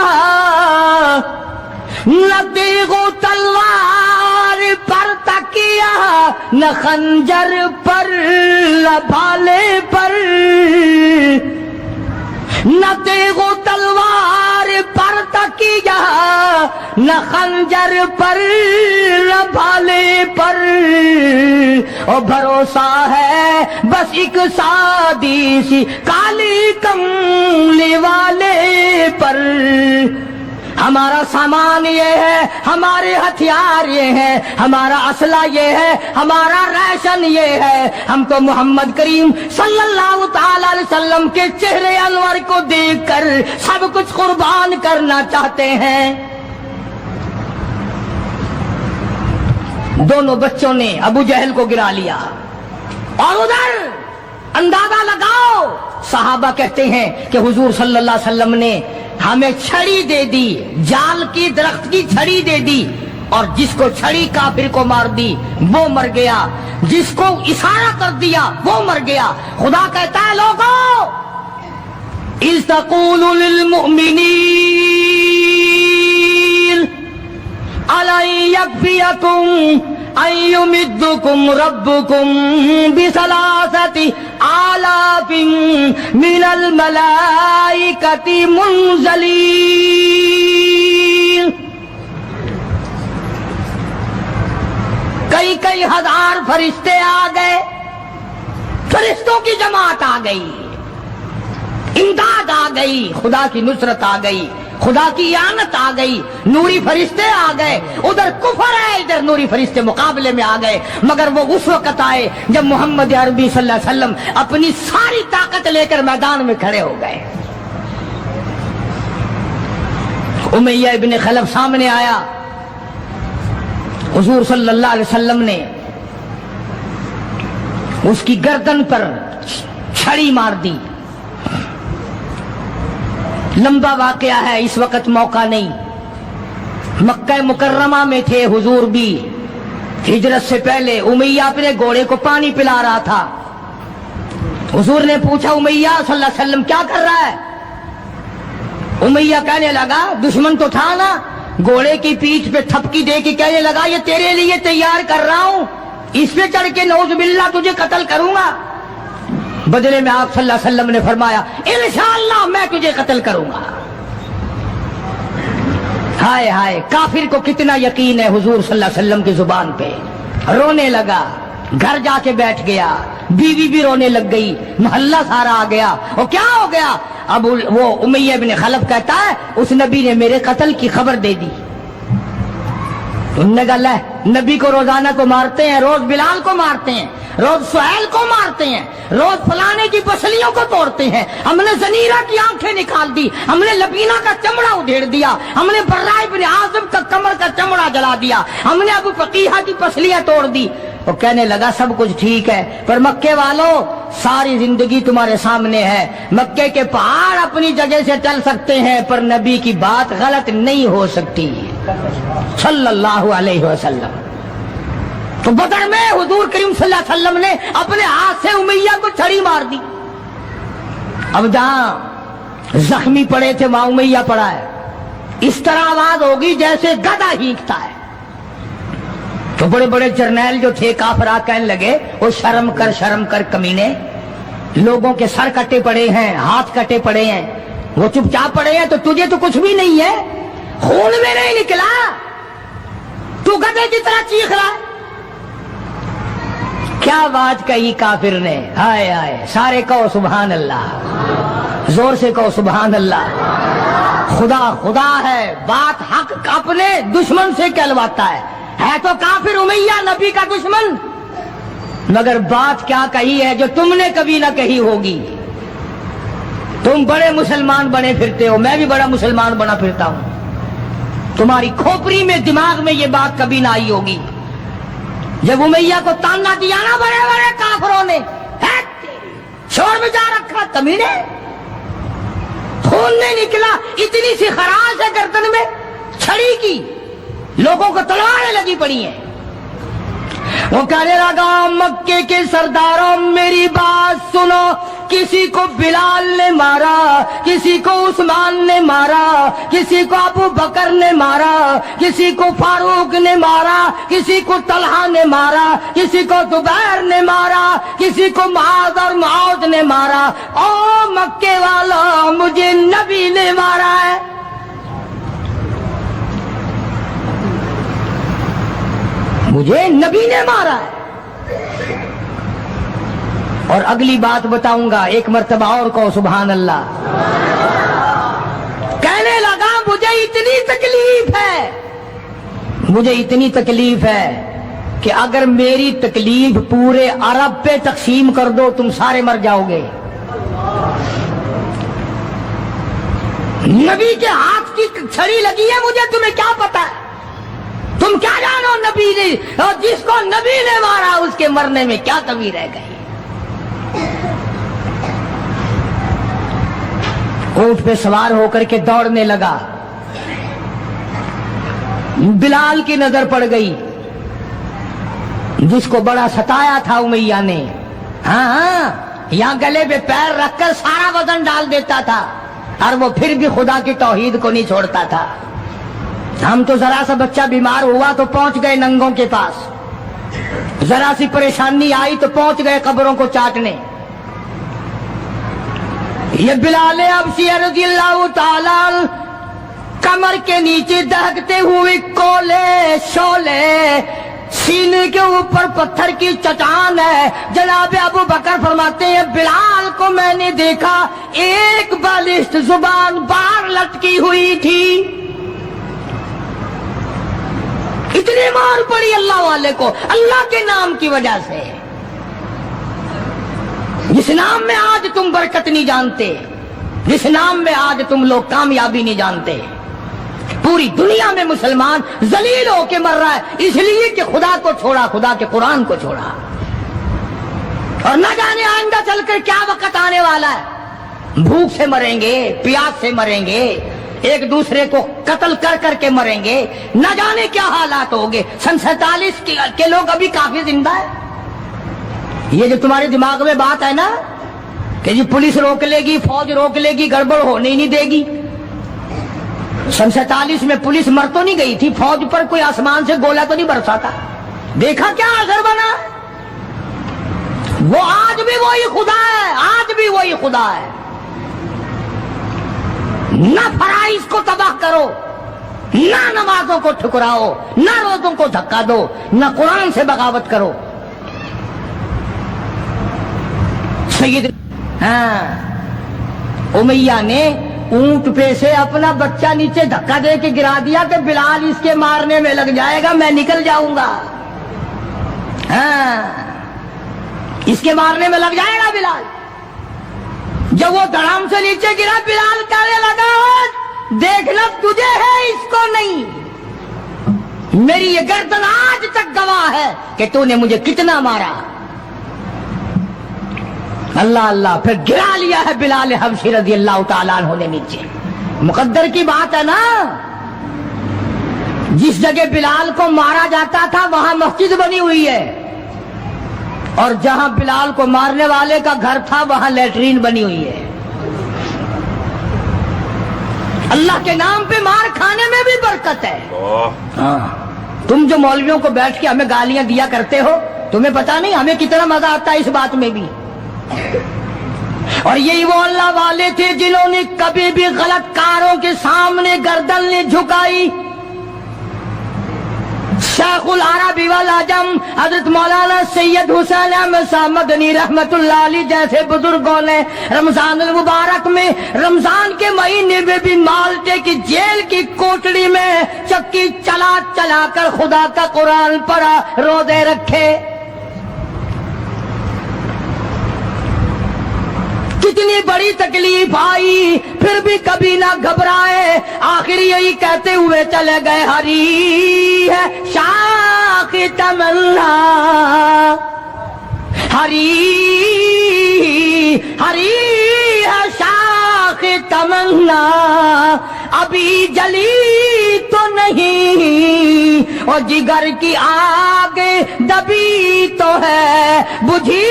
न तेगो तलवार पर तकिया, न खंजर पर न भाले पर, न तेगो तलवार पर तकिया, न खंजर पर न भाले पर, और भरोसा है बस एक सादी सी काली कमली वाले पर। हमारा सामान ये है, हमारे हथियार ये हैं, हमारा असला ये है, हमारा राशन ये है। हम तो मोहम्मद करीम सल्लल्लाहु ताला अलैहि वसल्लम के चेहरे अनवर को देखकर सब कुछ कुर्बान करना चाहते हैं। दोनों बच्चों ने अबू जहल को गिरा लिया। और उधर अंदाजा लगाओ, सहाबा कहते हैं कि हुजूर सल्लल्लाहु अलैहि वसल्लम ने हमें छड़ी दे दी, जाल की दरख्त की छड़ी दे दी, और जिसको छड़ी काफिर को मार दी वो मर गया, जिसको इशारा कर दिया वो मर गया। खुदा कहता है लोगों, इज़ तक़ूलु लिल मुमिनीन अला यकफियकुम अन युमिद्दुकुम रब्बुकुम बिसलासति आलाफिन मिनल मलाइकति मुनज़लीन। कई कई हजार फरिश्ते आ गए, फरिश्तों की जमात आ गई, इमदाद आ गई, खुदा की नुसरत आ गई, खुदा की यानत आ गई, नूरी फरिश्ते आ गए। उधर कुफर है, इधर नूरी फरिश्ते मुकाबले में आ गए। मगर वो उस वक्त आए जब मोहम्मद अरबी सल्लल्लाहु अलैहि वसल्लम अपनी सारी ताकत लेकर मैदान में खड़े हो गए। उमैया इब्न खलफ सामने आया, हुजूर सल्लल्लाहु अलैहि वसल्लम ने उसकी गर्दन पर छड़ी मार दी। लंबा वाकया है, इस वक्त मौका नहीं। मक्का मुकर्रमा में थे हुजूर भी, हिजरत से पहले। उमैया अपने घोड़े को पानी पिला रहा था। हुजूर ने पूछा, उमैया सल्लल्लाहु अलैहि वसल्लम क्या कर रहा है? उमैया कहने लगा, दुश्मन तो था ना, घोड़े की पीठ पे थपकी दे के कहने लगा, ये तेरे लिए तैयार कर रहा हूं, इस पे चढ़ के नौजुबिल्लाह तुझे कत्ल करूंगा। बदले में आप सल्लल्लाहु अलैहि वसल्लम ने फरमाया, इंशाअल्लाह मैं तुझे कत्ल करूंगा। हाय हाय, काफिर को कितना यकीन है हुजूर सल्लल्लाहु अलैहि वसल्लम की जुबान पे। रोने लगा, घर जाके बैठ गया, बीवी भी रोने लग गई, मोहल्ला सारा आ गया। और क्या हो गया? अब वो उमैया इब्न खलफ कहता है, उस नबी ने मेरे कत्ल की खबर दे दी। उन्होंने कहा, नबी को रोजाना को मारते हैं, रोज बिलाल को मारते हैं, रोज सुहैल को मारते हैं, रोज फलाने की पसलियों को तोड़ते हैं, हमने जनीरा की आंखें निकाल दी, हमने लबीना का चमड़ा उधेड़ दिया, हमने बर्रा इब्न आज़िम का कमर का चमड़ा जला दिया, हमने अबू फकीहा की पसलियां तोड़ दी। वो कहने लगा, सब कुछ ठीक है, पर मक्के वालों सारी जिंदगी तुम्हारे सामने है। मक्के के पहाड़ अपनी जगह से चल सकते हैं, पर नबी की बात गलत नहीं हो सकती सल्लल्लाहु अलैहि वसल्लम। तो बदर में हुजूर करीम सल्लल्लाहु अलैहि वसल्लम ने अपने हाथ से उमैया को छड़ी मार दी। अब जहां जख्मी पड़े थे वहां उमैया पड़ा है। इस तरह आवाज होगी जैसे गधा हींकता है। तो बड़े बड़े जर्नैल जो थे काफरा कहने लगे, वो शर्म कर कमीने, लोगों के सर कटे पड़े हैं, हाथ कटे पड़े हैं, वो चुपचाप पड़े हैं, तो तुझे तो कुछ भी नहीं है, खून में नहीं निकला, तू गधे की तरह चीख रहा है। क्या बात कही काफिर ने, हाय हाय। सारे कहो सुभान अल्लाह, जोर से कहो सुभान अल्लाह। खुदा खुदा है, बात हक अपने दुश्मन से कहलवाता है तो काफिर उमैया नबी का दुश्मन, मगर बात क्या कही है जो तुमने कभी ना कही होगी। तुम बड़े मुसलमान बने फिरते हो, मैं भी बड़ा मुसलमान बना फिरता हूं, तुम्हारी खोपड़ी में दिमाग में ये बात कभी ना आई होगी। जब उमैया को ताना दिया ना बड़े बड़े काफिरों ने, शोर मचा रखा, कमीने, खून नहीं निकला, इतनी सी खराश है गर्दन में छड़ी की, लोगों को तलवारें लगी पड़ी हैं। वो कहने लगा, मक्के के सरदारों मेरी बात सुनो, किसी को बिलाल ने मारा, किसी को उस्मान ने मारा, किसी को अबू बकर ने मारा, किसी को फारूक ने मारा, किसी को तलहा ने मारा, किसी को जुबैर ने मारा, किसी को मुआज और मुआज ने मारा। ओ मक्के वालों, मुझे नबी ने मारा है। मुझे नबी ने मारा है। और अगली बात बताऊंगा, एक मर्तबा और कहो सुभान अल्लाह। कहने लगा, मुझे इतनी तकलीफ है, मुझे इतनी तकलीफ है कि अगर मेरी तकलीफ पूरे अरब पे तकसीम कर दो, तुम सारे मर जाओगे। नबी के हाथ की छड़ी लगी है, मुझे तुम्हें क्या पता है? तुम क्या जानो नबी ने, और जिसको नबी ने मारा उसके मरने में क्या कमी रह गई। ऊंट पे सवार होकर के दौड़ने लगा। बिलाल की नजर पड़ गई, जिसको बड़ा सताया था उमैया ने। हाँ, यहां गले पे पैर रखकर सारा वजन डाल देता था, और वो फिर भी खुदा की तौहीद को नहीं छोड़ता था। हम तो जरा सा बच्चा बीमार हुआ तो पहुंच गए नंगों के पास, जरा सी परेशानी आई तो पहुंच गए कब्रों को चाटने। ये बिलाल अबसी रज़ियल्लाहु ताला कमर के नीचे दहकते हुए कोले शोले, सीने के ऊपर पत्थर की चट्टान है। जनाब अबू बकर फरमाते हैं, बिलाल को मैंने देखा, एक बालिश्त जुबान बाहर लटकी हुई थी। इतनी मार पड़ी अल्लाह वाले को, अल्लाह के नाम की वजह से, जिस नाम में आज तुम बरकत नहीं जानते, जिस नाम में आज तुम लोग कामयाबी नहीं जानते। پوری دنیا میں مسلمان ذلیل ہو کے مر رہا ہے اس لیے کہ خدا کو چھوڑا، خدا کے قرآن کو چھوڑا. اور نہ جانے آئندہ چل کر کیا وقت آنے والا ہے. بھوک سے مریں گے، پیاس سے مریں گے، ایک دوسرے کو قتل کر کر کے مریں گے، نہ جانے کیا حالات ہوں گے. سن 47 کے لوگ ابھی کافی زندہ ہے. یہ جو تمہارے دماغ میں بات ہے نا کہ جی پولیس روک لے گی، فوج روک لے گی، گڑبڑ ہونے ہی نہیں دے گی. سن 47 میں پولیس مر تو نہیں گئی تھی، فوج پر کوئی آسمان سے گولا تو نہیں برسا تھا. دیکھا کیا اثر بنا. وہ آج بھی وہی خدا ہے، آج بھی وہی خدا ہے. نہ فرائض کو تباہ کرو، نہ نمازوں کو ٹھکراؤ، نہ روزوں کو دھکا دو، نہ قرآن سے بغاوت کرو. سید امیہ نے اونٹ پہ سے اپنا بچہ نیچے دھکا دے کے گرا دیا کہ بلال اس کے مارنے میں لگ جائے گا، میں نکل جاؤں گا. اس کے مارنے میں لگ جائے گا بلال. جب وہ دھڑام سے نیچے گرا بلال کہنے لگا دیکھنا تجھے ہے اس کو نہیں. میری یہ گردن آج تک گواہ ہے کہ تو نے مجھے کتنا مارا. اللہ اللہ. پھر گرا لیا ہے بلال حبشی رضی اللہ تعالیٰ عنہ نے نیچے. مقدر کی بات ہے نا. جس جگہ بلال کو مارا جاتا تھا وہاں مسجد بنی ہوئی ہے، اور جہاں بلال کو مارنے والے کا گھر تھا وہاں لیٹرین بنی ہوئی ہے. اللہ کے نام پہ مار کھانے میں بھی برکت ہے. تم جو مولویوں کو بیٹھ کے ہمیں گالیاں دیا کرتے ہو، تمہیں پتا نہیں ہمیں کتنا مزہ آتا ہے اس بات میں بھی. اور یہی وہ اللہ والے تھے جنہوں نے کبھی بھی غلط کاروں کے سامنے گردن نہیں جھکائی. شیخ العرب والعجم حضرت مولانا سید حسین احمد صاحب مدنی رحمت اللہ علیہ جیسے بزرگوں نے رمضان المبارک میں، رمضان کے مہینے میں بھی مالٹے کی جیل کی کوٹڑی میں چکی چلا چلا کر خدا کا قرآن پڑھا، روزے رکھے. کتنی بڑی تکلیف آئی پھر بھی کبھی نہ گھبرائے. آخر یہی کہتے ہوئے چلے گئے ہری ہے شاخ تمنا، ہری ہری ہے شاخ تمنا، ابھی جلی تو نہیں اور جگر کی آگ دبی تو ہے، بجھی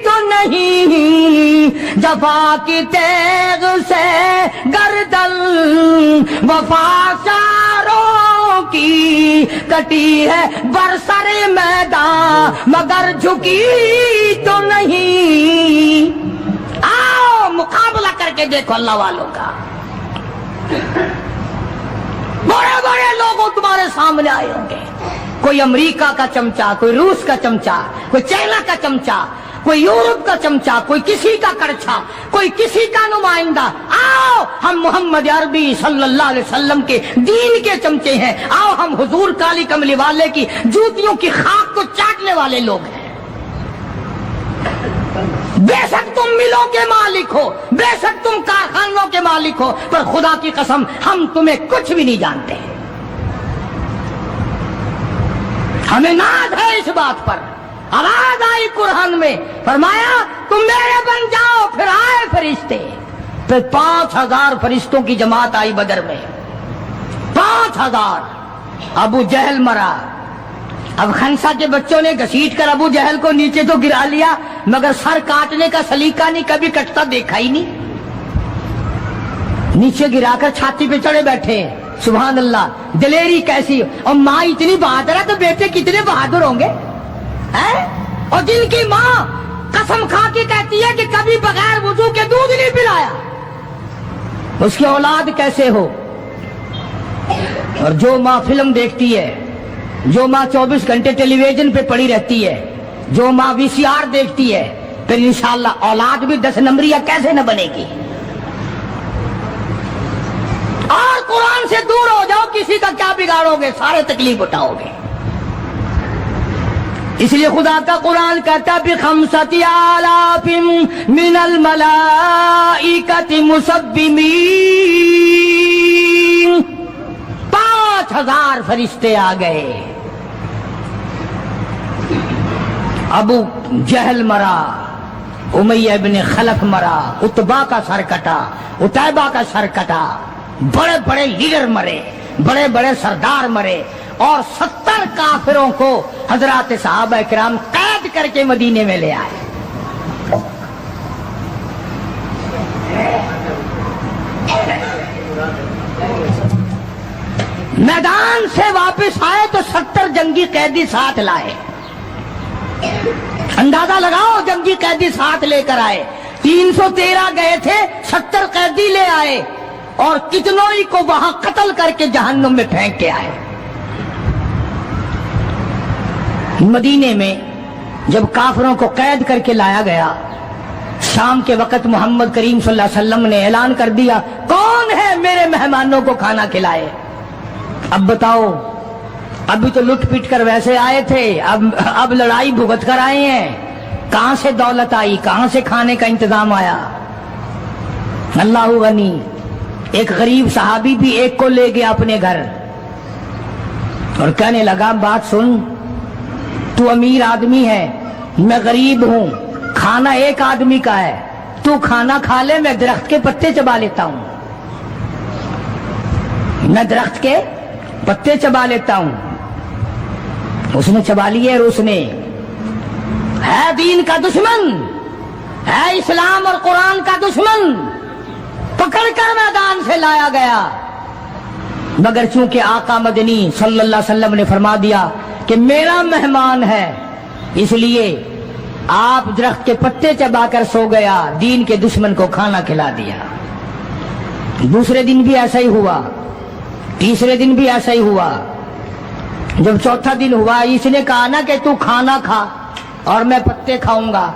تو نہیں. جفا کی تیغ سے گردن وفا ساروں کی کٹی ہے برسر میدان مگر جھکی تو نہیں. آؤ مقابلہ کر کے دیکھو اللہ والوں کا. بڑے بڑے لوگ تمہارے سامنے آئے ہوں گے. کوئی امریکہ کا چمچا، کوئی روس کا چمچا، کوئی چائنا کا چمچا، کوئی یورپ کا چمچا، کوئی کسی کا کڑچھا، کوئی کسی کا نمائندہ. آؤ ہم محمد عربی صلی اللہ علیہ وسلم کے دین کے چمچے ہیں. آؤ ہم حضور کالی کملی والے کی جوتیوں کی خاک کو چاٹنے والے لوگ ہیں. بے شک تم ملوں کے مالک ہو، بے شک تم کارخانوں کے مالک ہو، پر خدا کی قسم ہم تمہیں کچھ بھی نہیں جانتے. ہمیں ناز ہے اس بات پر. آواز آئی قرآن میں، فرمایا تم میرے بن جاؤ. پھر آئے فرشتے، پھر 5000 فرشتوں کی جماعت آئی بدر میں. 5000. ابو جہل مرا. اب خنسا کے بچوں نے گھسیٹ کر ابو جہل کو نیچے تو گرا لیا، مگر سر کاٹنے کا سلیقہ نہیں، کبھی کٹتا دیکھا ہی نہیں. نیچے گرا کر چھاتی پہ چڑھے بیٹھے. سبحان اللہ. دلیری کیسی. اور ماں اتنی بہادر ہے تو بیٹے کتنے بہادر ہوں گے. اور جن کی ماں قسم کھا کے کہتی ہے کہ کبھی بغیر وضو کے دودھ نہیں پلایا، اس کی اولاد کیسے ہو. اور جو ماں فلم دیکھتی ہے، جو ماں 24 گھنٹے ٹیلی ویژن پہ پڑی رہتی ہے، جو ماں VCR دیکھتی ہے، پھر انشاءاللہ اولاد بھی 10 نمبریہ کیسے نہ بنے گی. اور قرآن سے دور ہو جاؤ، کسی کا کیا بگاڑو گے، سارے تکلیف اٹھاؤ گے. اس لیے خدا کا قرآن کہتا ہے بِخَمْسَةِ آلَافٍ مِّنَ الْمَلَائِكَةِ مُسَبِّمِينَ. 50,000 फरिश्ते आ गए। अबू जहल मरा, उमैया इब्न खलफ मरा, उतबा का सर कटा, उतैबा का सर कटा, बड़े बड़े लीडर मरे, बड़े बड़े सरदार मरे, और 70 काफिरों को हजरात सहाबा किराम कैद करके मदीने में ले आए। मैदान से वापस आए तो 70 जंगी कैदी साथ लाए। अंदाजा लगाओ, जंगी कैदी साथ लेकर आए। 313 गए थे, 70 कैदी ले आए, और कितनों ही को वहां कत्ल करके जहन्नुम में फेंक के आए। मदीने में जब काफिरों को कैद करके लाया गया, शाम के वक्त मोहम्मद करीम सल्लल्लाहु अलैहि वसल्लम ने ऐलान कर दिया, कौन है मेरे मेहमानों को खाना खिलाए। अब बताओ, अभी तो लुट पिट कर वैसे आए थे, अब लड़ाई भुगत कर आए हैं। कहां से दौलत आई, कहां से खाने का इंतजाम आया। अल्लाह गनी। एक गरीब सहाबी भी एक को ले गया अपने घर और कहने लगा, बात सुन, तू अमीर आदमी है, मैं गरीब हूं, खाना एक आदमी का है, तू खाना खा ले, मैं दरख्त के पत्ते चबा लेता हूं, मैं दरख्त के पत्ते चबा लेता हूं। उसने चबा लिए और उसने, है दीन का दुश्मन, है इस्लाम और कुरान का दुश्मन, पकड़कर मैदान से लाया गया। मगर चूंकि आका मदनी सल्लल्लाहु अलैहि वसल्लम ने फरमा दिया कि मेरा मेहमान है, इसलिए आप दरख्त के पत्ते चबाकर सो गया, दीन के दुश्मन को खाना खिला दिया। दूसरे दिन भी ऐसा ही हुआ, तीसरे दिन भी ऐसा ही हुआ। जब चौथा दिन हुआ, इसने कहा ना कि तू खाना खा और मैं पत्ते खाऊंगा,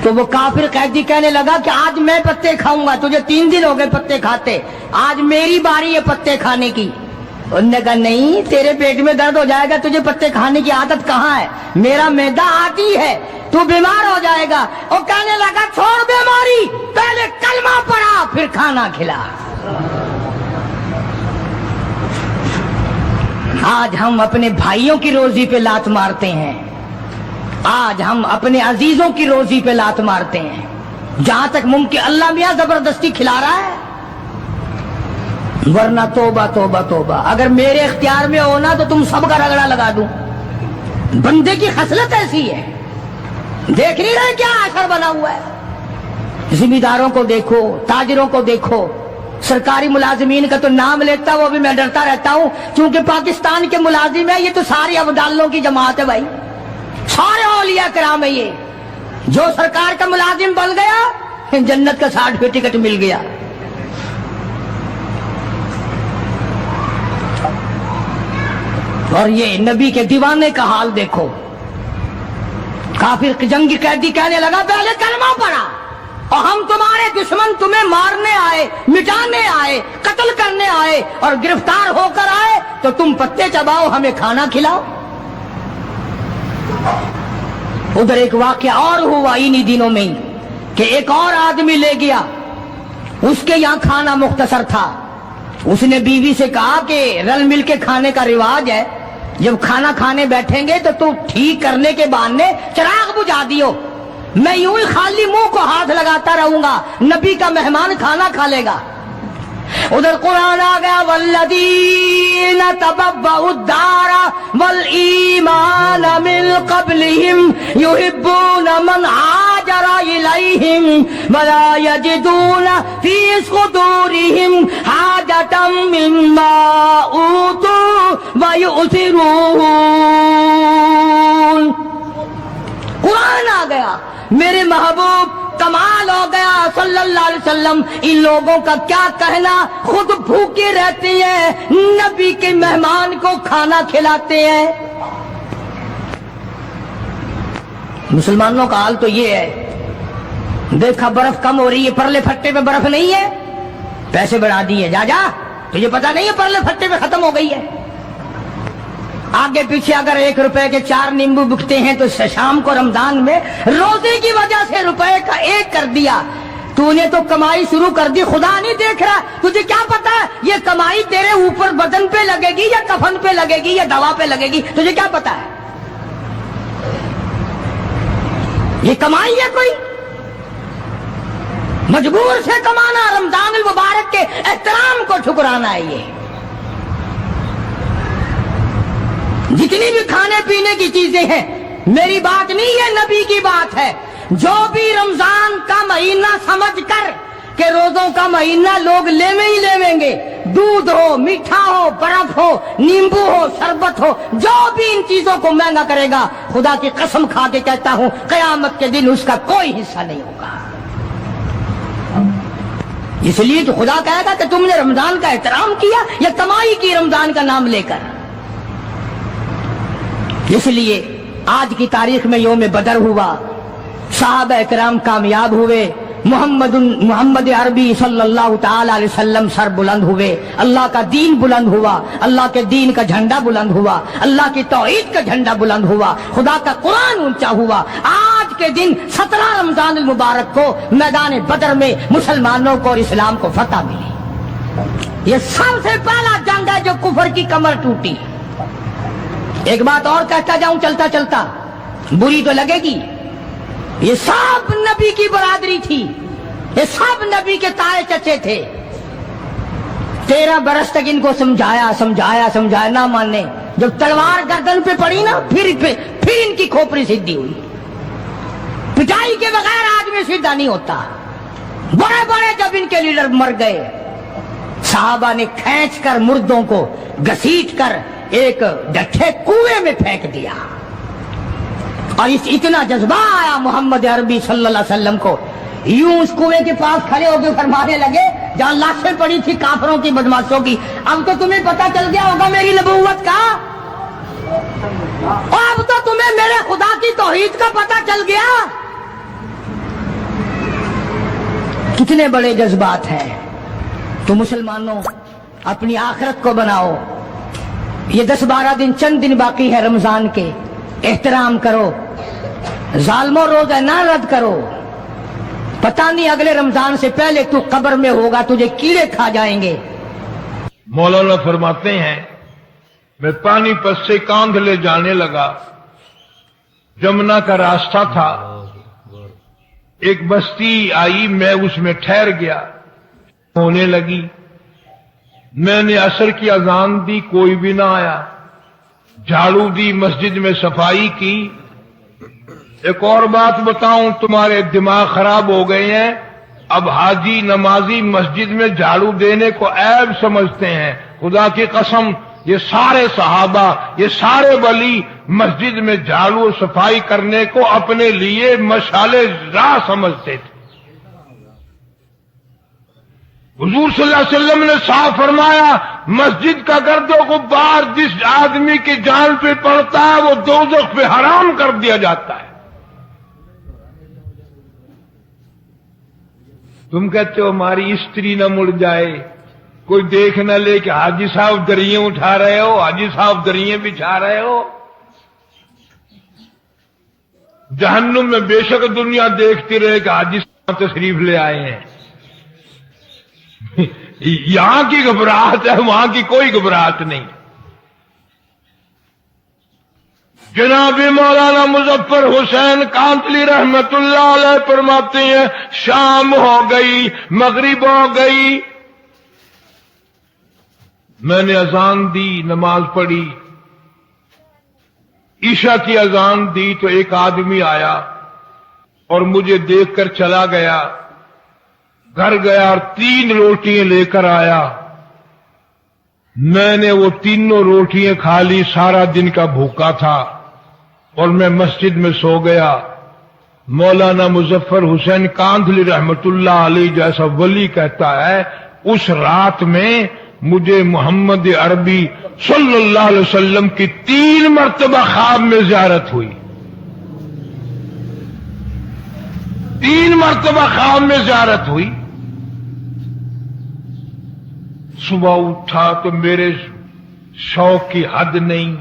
तो वो काफिर कैदी कहने लगा कि आज मैं पत्ते खाऊंगा, तुझे 3 दिन हो गए पत्ते खाते, आज मेरी बारी है पत्ते खाने की। उन्होंने कहा नहीं, तेरे पेट में दर्द हो जाएगा, तुझे पत्ते खाने की आदत कहाँ है, मेरा मैदा आती है, तू बीमार हो जाएगा। और कहने लगा, छोड़ बीमारी, पहले कलमा पढ़ा फिर खाना खिला। आज हम अपने भाइयों की रोजी पे लात मारते हैं, आज हम अपने अजीजों की रोजी पे लात मारते हैं। जहां तक मुमकिन अल्लाह मियां जबरदस्ती खिला रहा है, वरना तोबा तोबा तोबा। अगर मेरे इख्तियार में होना तो तुम सबका रगड़ा लगा दूं। बंदे की खसलत ऐसी है, देख नहीं रहे क्या असर बना हुआ है। जिम्मेदारों को देखो, ताजिरों को देखो, सरकारी मुलाजिमीन का तो नाम लेता वो भी मैं डरता रहता हूं, क्योंकि पाकिस्तान के मुलाजिम है, ये तो सारी अब्दालों की जमात है भाई, सारे औलिया किराम है ये। जो सरकार का मुलाजिम बन गया, जन्नत का सर्टिफिकेट मिल गया। और ये नबी के दीवाने का हाल देखो। काफिर जंगी कैदी कहने लगा, पहले कलमा पढ़ा, और हम तुम्हारे दुश्मन तुम्हें मारने आए, मिटाने आए, कत्ल करने आए, और गिरफ्तार होकर आए तो तुम पत्ते चबाओ, हमें खाना खिलाओ। उधर एक वाकया और हुआ इन्हीं दिनों में ही, कि एक और आदमी ले गया, उसके यहां खाना मुख्तसर था। उसने बीवी से कहा कि रल मिल के खाने का रिवाज है, जब खाना खाने बैठेंगे तो तू ठीक करने के बहाने चिराग बुझा दियो, मैं यूं ही खाली मुंह को हाथ लगाता रहूंगा, नबी का मेहमान खाना खा लेगा। उधर कुरान आ गया, वल्लदीना तबव्वउद्दारा वल ईमान मिन क़ब्लिहिम युहिब्बूना मन हाजरा इलैहिम वला यजिदूना फी सुदूरिहिम हाजतम मिम्मा ऊतू व युसिरून। कुरान आ गया, मेरे महबूब कमाल हो गया सल्लल्लाहु अलैहि वसल्लम। इन लोगों का क्या कहना, खुद भूखे रहते हैं, नबी के मेहमान को खाना खिलाते हैं। मुसलमानों का हाल तो ये है, देखा बर्फ कम हो रही है, परले फट्टे पे बर्फ नहीं है, पैसे बढ़ा दिए, जा जा, तुझे पता नहीं है परले फट्टे पे खत्म हो गई है। आगे पीछे अगर 1 रुपए के 4 नींबू बिकते हैं तो शाम को रमजान में रोजे की वजह से रुपए का 1 कर दिया। तूने तो कमाई शुरू कर दी, खुदा नहीं देख रहा, तुझे क्या पता है یہ کمائی تیرے اوپر بدن پہ لگے گی یا کفن پہ لگے گی یا دوا پہ لگے گی، تجھے کیا پتا ہے؟ یہ کمائی ہے کوئی؟ مجبور سے کمانا، رمضان المبارک کے احترام کو ٹھکرانا ہے۔ یہ جتنی بھی کھانے پینے کی چیزیں ہیں، میری بات نہیں ہے، نبی کی بات ہے۔ جو بھی رمضان کا مہینہ سمجھ کر کہ روزوں کا مہینہ لوگ لیویں ہی لیویں گے، دودھ ہو، میٹھا ہو، برف ہو، نیمبو ہو، شربت ہو، جو بھی ان چیزوں کو مہنگا کرے گا، خدا کی قسم کھا کے کہتا ہوں قیامت کے دن اس کا کوئی حصہ نہیں ہوگا۔ اس لیے تو خدا کہے گا کہ تم نے رمضان کا احترام کیا یا کمائی کی رمضان کا نام لے کر۔ اس لیے آج کی تاریخ میں یوم بدر ہوا، صحابہ اکرام کامیاب ہوئے، محمد عربی صلی اللہ تعالی علیہ وسلم سر بلند ہوئے، اللہ کا دین بلند ہوا، اللہ کے دین کا جھنڈا بلند ہوا، اللہ کی توحید کا جھنڈا بلند ہوا، خدا کا قرآن اونچا ہوا۔ آج کے دن 17 رمضان المبارک کو میدان بدر میں مسلمانوں کو اور اسلام کو فتح ملی۔ یہ سب سے پہلا جنگ ہے جو کفر کی کمر ٹوٹی۔ ایک بات اور کہتا جاؤں چلتا چلتا، بری تو لگے گی، یہ سب نبی کی برادری تھی، یہ سب نبی کے تائے چچے تھے۔ 13 برس تک ان کو سمجھایا نہ ماننے، جب تلوار گردن پہ پڑی نا پھر ان کی کھوپڑی سیدھی ہوئی۔ پٹائی کے بغیر آدمی سیدھا نہیں ہوتا۔ بڑے بڑے جب ان کے لیڈر مر گئے، صحابہ نے کھینچ کر مردوں کو گھسیٹ کر ایک ڈٹھے کنویں میں پھینک دیا، اور اتنا جذبہ آیا محمد عربی صلی اللہ علیہ وسلم کو، یوں اس کنویں کے پاس کھڑے ہو کے فرمانے لگے جہاں لاشیں پڑی تھی کافروں کی، بدماشوں کی، اب تو تمہیں پتہ چل گیا ہوگا میری نبوت کا، اور اب تو تمہیں میرے خدا کی توحید کا پتہ چل گیا۔ کتنے بڑے جذبات ہیں۔ تو مسلمانوں اپنی آخرت کو بناؤ، یہ 10-12 دن چند دن باقی ہے رمضان کے، احترام کرو، ظالموں روزہ نہ رد کرو، پتہ نہیں اگلے رمضان سے پہلے تو قبر میں ہوگا، تجھے کیڑے کھا جائیں گے۔ مولانا فرماتے ہیں میں پانی پت سے کاندھ لے جانے لگا، جمنا کا راستہ تھا، ایک بستی آئی، میں اس میں ٹھہر گیا، ہونے لگی، میں نے عصر کی اذان دی، کوئی بھی نہ آیا، جھاڑو دی، مسجد میں صفائی کی۔ ایک اور بات بتاؤں، تمہارے دماغ خراب ہو گئے ہیں، اب حاجی نمازی مسجد میں جھاڑو دینے کو عیب سمجھتے ہیں۔ خدا کی قسم، یہ سارے صحابہ، یہ سارے ولی مسجد میں جھاڑو اور صفائی کرنے کو اپنے لیے مشعل راہ سمجھتے تھے۔ حضور صلی اللہ علیہ وسلم نے صاف فرمایا، مسجد کا گرد و غبار جس آدمی کی جان پہ پڑتا ہے وہ دوزخ پہ حرام کر دیا جاتا ہے۔ تم کہتے ہو ہماری استری نہ مڑ جائے، کوئی دیکھ نہ لے کہ حاجی صاحب دریں اٹھا رہے ہو، حاجی صاحب دریں بچھا رہے ہو۔ جہنم میں بے شک دنیا دیکھتی رہے کہ حاجی صاحب تشریف لے آئے ہیں۔ یہاں کی گھبراہٹ ہے، وہاں کی کوئی گھبراہٹ نہیں۔ جناب مولانا مظفر حسین کانتلی رحمت اللہ علیہ فرماتے ہیں شام ہو گئی، مغرب ہو گئی، میں نے اذان دی، نماز پڑھی، عشاء کی اذان دی تو ایک آدمی آیا اور مجھے دیکھ کر چلا گیا، گھر گیا اور 3 روٹیاں لے کر آیا۔ میں نے وہ 3 روٹیاں کھا لی، سارا دن کا بھوکا تھا اور میں مسجد میں سو گیا۔ مولانا مظفر حسین کاندھلی رحمت اللہ علیہ جیسا ولی کہتا ہے اس رات میں مجھے محمد عربی صلی اللہ علیہ وسلم کی 3 مرتبہ خواب میں زیارت ہوئی، 3 مرتبہ خواب میں زیارت ہوئی۔ صبح اٹھا تو میرے شوق کی حد نہیں،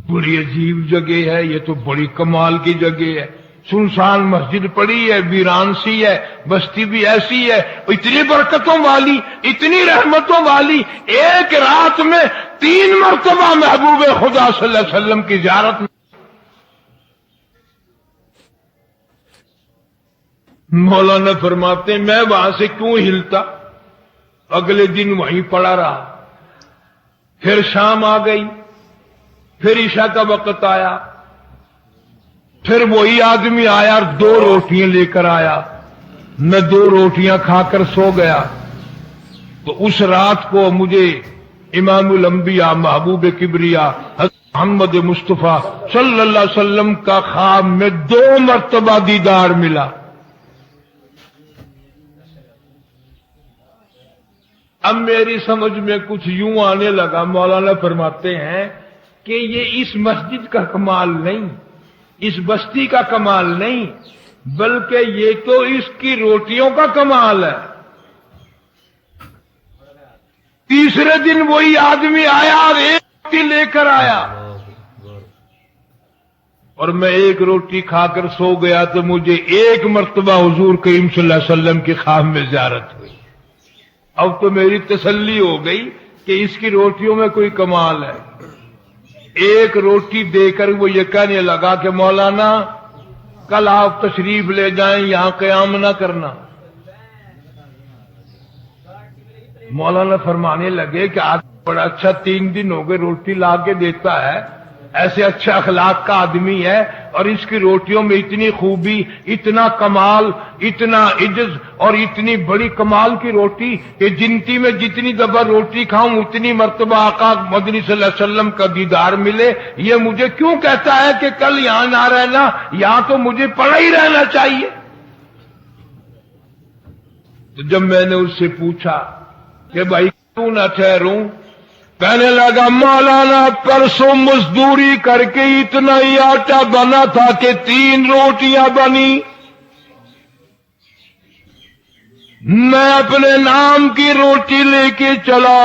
بڑی عجیب جگہ ہے، یہ تو بڑی کمال کی جگہ ہے، सुनसान मस्जिद पड़ी है, वीरान सी है, बस्ती भी ऐसी है, इतनी बरकतों वाली, इतनी रहमतों वाली, एक रात में 3 मरतबा महबूब खुदा सल्लल्लाहु अलैहि वसल्लम की ज़ियारत में। मौलाना फरमाते मैं वहां से क्यों हिलता, अगले दिन वहीं पड़ा रहा। फिर शाम आ गई, फिर ईशा का वक्त आया, फिर वही आदमी आया और 2 रोटियां लेकर आया। मैं 2 रोटियां खाकर सो गया। तो उस रात को मुझे इमामुल अंबिया महबूब किबरिया मोहम्मद मुस्तफा सल्लल्लाहु अलैहि वसल्लम का ख्वाब में 2 मरतबा दीदार मिला। अब मेरी समझ में कुछ यूं आने लगा, मौलाना फरमाते हैं कि ये इस मस्जिद का कमाल नहीं, इस बस्ती का कमाल नहीं, बल्कि ये तो इसकी रोटियों का कमाल है। तीसरे दिन वही आदमी आया और 1 रोटी लेकर आया, और मैं 1 रोटी खाकर सो गया तो मुझे 1 मरतबा हुजूर करीम सल्लल्लाहु अलैहि वसल्लम के ख्वाब में ज़ियारत हुई। अब तो मेरी तसल्ली हो गई कि इसकी रोटियों में कोई कमाल है। 1 रोटी देकर वो ये कहने लगा कि मौलाना कल आप तशरीफ ले जाएं, यहां क़याम ना करना। मौलाना फरमाने लगे कि आज बड़ा अच्छा 3 दिन हो गए रोटी ला के देता है, ऐसे अच्छा अखलाक का आदमी है, और इसकी रोटियों में इतनी खूबी, इतना कमाल, इतना इज्जत, और इतनी बड़ी कमाल की रोटी कि गिनती में जितनी दफा रोटी खाऊं उतनी मर्तबा आका मदनी सल्लल्लाहु अलैहि वसल्लम का दीदार मिले। ये मुझे क्यों कहता है कि कल यहां ना रहना, यहां तो मुझे पड़ा ही रहना चाहिए। तो जब मैंने उससे पूछा कि भाई क्यों ना ठहरूं, कहने लगा मौलाना परसों मजदूरी करके इतना ही आटा बना था कि 3 रोटियां बनी। मैं अपने नाम की रोटी लेके चला,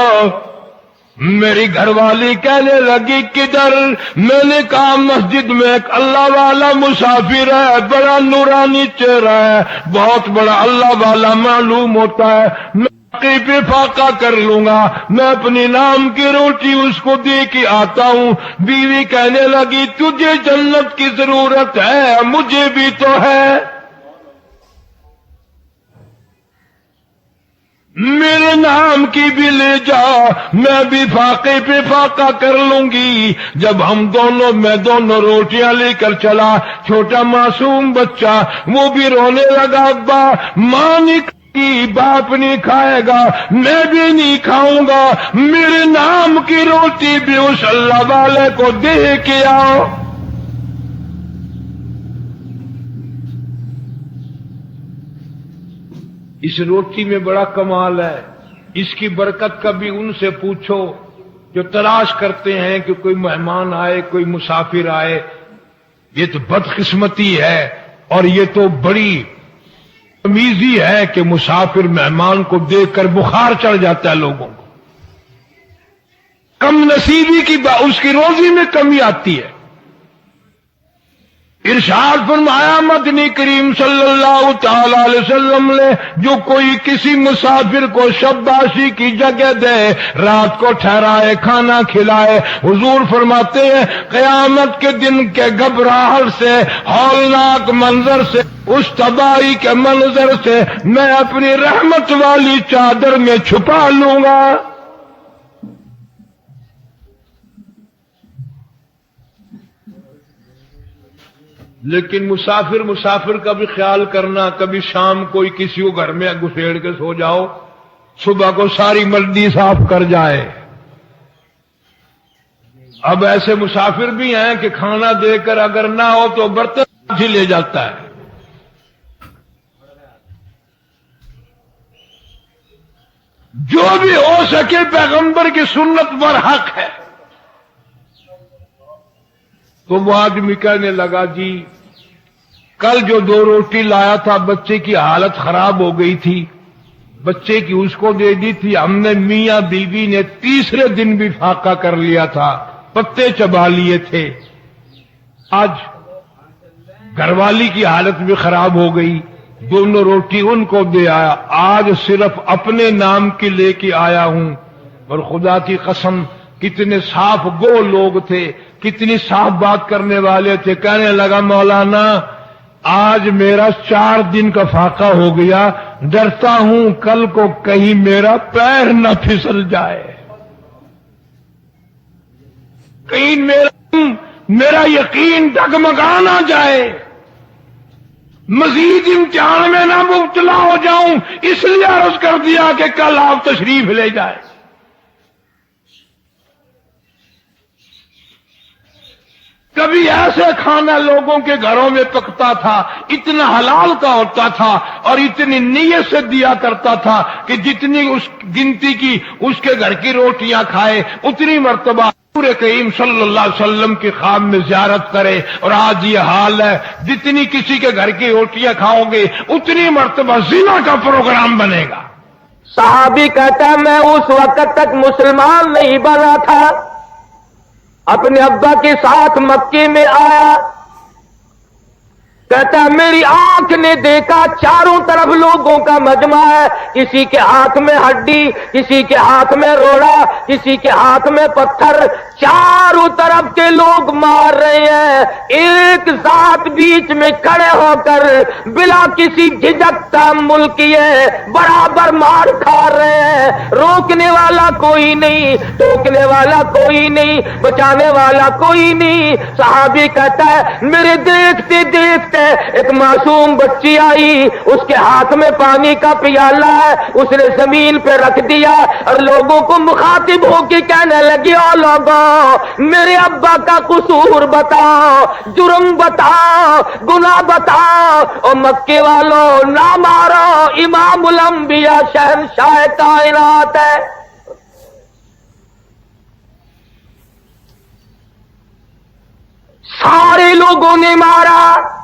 मेरी घरवाली कहने लगी किधर? मैंने कहा मस्जिद में एक अल्लाह वाला मुसाफिर है, बड़ा नूरानी चेहरा है, बहुत बड़ा अल्लाह वाला मालूम होता है, पे फाका कर लूंगा, मैं अपनी नाम की रोटी उसको दे के आता हूं। बीवी कहने लगी तुझे जन्नत की जरूरत है, मुझे भी तो है, मेरे नाम की भी ले जा, मैं भी फाके पे फाका कर लूंगी। जब मैं दोनों रोटियां लेकर चला, छोटा मासूम बच्चा वो भी रोने लगा, अब्बा मां नहीं की, बाप नहीं खाएगा, मैं भी नहीं खाऊंगा, मेरे नाम की रोटी भी उस अल्लाह वाले को दे के आओ। इस रोटी में बड़ा कमाल है, इसकी बरकत कभी उनसे पूछो जो तलाश करते हैं कि कोई मेहमान आए, कोई मुसाफिर आए। ये तो बदकिस्मती है, और ये तो बड़ी तमीजी है कि मुसाफिर मेहमान को देखकर बुखार चढ़ जाता है लोगों को, कम नसीबी की उसकी रोजी में कमी आती है। इरशाद फरमाया मदनी करीम सल्लल्लाहु तआला अलैहि वसल्लम ने, जो कोई किसी मुसाफिर को शाबाशी की जगह दे, रात को ठहराए, खाना खिलाए, हुजूर फरमाते हैं क़यामत के दिन के घबराहट से, हौलनाक मंजर से, उस तबाही के मंजर से मैं अपनी रहमत वाली चादर में छुपा लूंगा। लेकिन मुसाफिर का भी ख्याल करना, कभी शाम कोई किसी को घर में घुसेड़ के सो जाओ, सुबह को सारी मर्दी साफ कर जाए। अब ऐसे मुसाफिर भी हैं कि खाना देकर अगर ना हो तो बर्तन ही ले जाता है। जो भी हो सके पैगंबर की सुन्नत पर हक है। तो वो आदमी कहने लगा जी कल जो 2 रोटी लाया था बच्चे की हालत खराब हो गई थी, बच्चे की उसको दे दी थी, हमने मियां बीवी ने तीसरे दिन भी फाका कर लिया था, पत्ते चबा लिए थे। आज घरवाली की हालत भी खराब हो गई, दोनों रोटी उनको दे आया, आज सिर्फ अपने नाम की लेके आया हूं। और खुदा की कसम कितने साफ गो लोग थे, कितनी साफ बात करने वाले थे। कहने लगा मौलाना आज मेरा 4 दिन का फाका हो गया, डरता हूं कल को कहीं मेरा पैर न फिसल जाए, कहीं मेरा यकीन डगमगा ना जाए, मजीद इम्तिहान में ना मुब्तला हो जाऊं, इसलिए अर्ज कर दिया कि कल आप तशरीफ ले जाए। कभी ऐसे खाना लोगों के घरों में पकता था, इतना हलाल का होता था और इतनी नीयत से दिया करता था कि जितनी उस गिनती की उसके घर की रोटियां खाए उतनी मर्तबा पूरे करीम सल्लल्लाहु अलैहि वसल्लम के ख्वाब में ज़ियारत करे। और आज ये हाल है, जितनी किसी के घर की रोटियां खाओगे उतनी मर्तबा ज़िना का प्रोग्राम बनेगा। सहाबी कहता है मैं उस वक्त तक मुसलमान नहीं बना था, अपने अब्बा के साथ मक्के में आया, कहता है मेरी आंख ने देखा चारों तरफ लोगों का मजमा है, किसी के हाथ में हड्डी, किसी के हाथ में रोड़ा, किसी के हाथ में पत्थर, चारों तरफ के लोग मार रहे हैं। एक जात बीच में खड़े होकर बिना किसी झिझक तहम्मुल किए बराबर मार खा रहे हैं। रोकने वाला कोई नहीं, टोकने वाला कोई नहीं, बचाने वाला कोई नहीं। सहाबी कहता है मेरे देखते देखते एक मासूम बच्ची आई, उसके हाथ में पानी का पियाला है, उसने जमीन पे रख दिया और लोगों को मुखातिब होकर कहने लगी ओ लोगों मेरे अब्बा का कसूर बताओ, जुर्म बताओ, गुनाह बताओ। और मक्के वालों ना मारो, इमामुल अंबिया शहंशाह कायनात है। सारे लोगों ने मारा,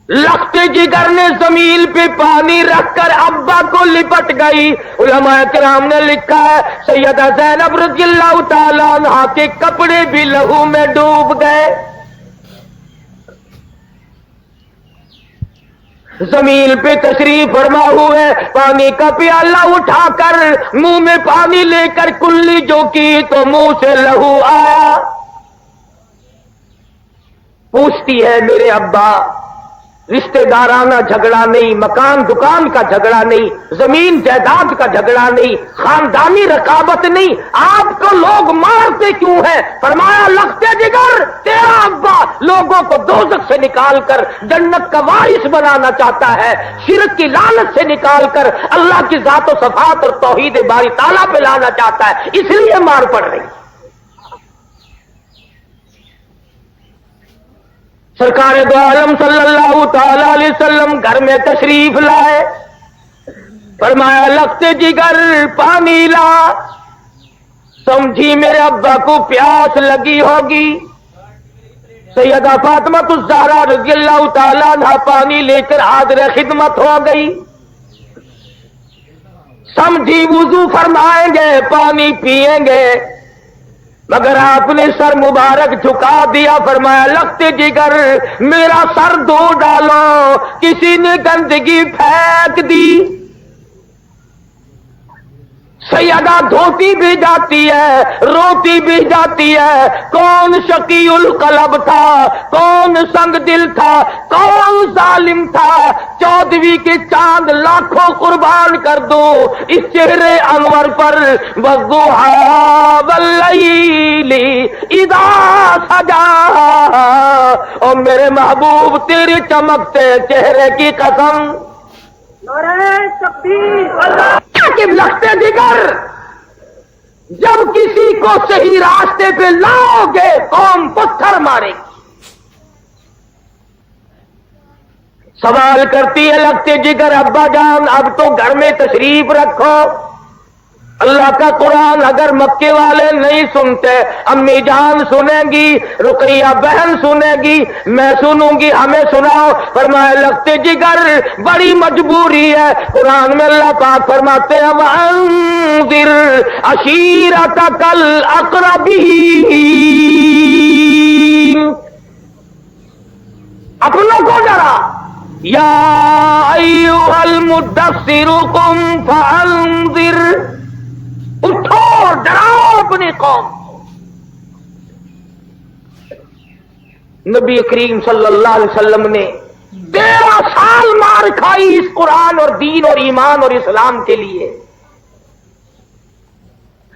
लखते जिगर ने जमीन पे पानी रखकर अब्बा को लिपट गई। उलमाए किराम ने लिखा है सैयदा ज़ैनब रज़ियल्लाहु ताला अन्हा के कपड़े भी लहू में डूब गए। जमीन पे तशरीफ फरमा हुए, पानी का प्याला उठाकर मुंह में पानी लेकर कुल्ली जो की तो मुंह से लहू आया। पूछती है मेरे अब्बा, रिश्तेदाराना झगड़ा नहीं, मकान दुकान का झगड़ा नहीं, जमीन जायदाद का झगड़ा नहीं, खानदानी रकाबत नहीं, आपको लोग मारते क्यों हैं? फरमाया लखते जिगर तेरा अब्बा लोगों को दोजख से निकालकर जन्नत का वारिस बनाना चाहता है, शिरक की लानत से निकालकर अल्लाह की जात व सफात और तौहीद बारी ताला पे लाना चाहता है, इसलिए मार पड़ रही। सरकार दो आलम सल्लल्लाहु ताला अलैहि वसल्लम घर में तशरीफ लाए, फरमाया लखते जिगर पानी ला। समझी मेरे अब्बा को प्यास लगी होगी। सैयदा फातिमा ज़हरा रज़ियल्लाहु ताला अन्हा पानी लेकर हाज़िर खिदमत हो गई। समझी वुजू फरमाएंगे, पानी पिएंगे, मगर आपने सर मुबारक झुका दिया। फरमाया लखते जिगर मेरा सर धो डालो, किसी ने गंदगी फेंक दी। सैयदा धोती भी जाती है, रोती भी जाती है। कौन शकीउल कलब था, कौन संग दिल था, कौन जालिम था? 14वीं के चांद लाखों कुर्बान कर दो इस चेहरे अनवर पर। वज़्ज़ुहा वल्लैली इज़ा सजा, और मेरे महबूब तेरे चमकते चेहरे की कसम। लगते जिगर जब किसी को सही रास्ते पे लाओगे कौम पत्थर मारेगी। सवाल करती है लगते जिगर अब्बा जान अब तो घर में तशरीफ रखो। अल्लाह का कुरान अगर मक्के वाले नहीं सुनते, अम्मी जान सुनेगी, रुकैया बहन सुनेगी, मैं सुनूंगी, हमें सुनाओ। फरमाए लगते जिगर बड़ी मजबूरी है। कुरान में अल्लाह पाक फरमाते हैं वअंज़िर अशीरतकल अक़रबीन, अपनों को डरा। या अय्युहल मुद्दस्सिरु कुम फअंज़िर, उठो डराओ अपनी कौम को। नबी करीम सल्लल्लाहु अलैहि वसल्लम ने 13 साल मार खाई इस कुरान और दीन और ईमान और इस्लाम के लिए।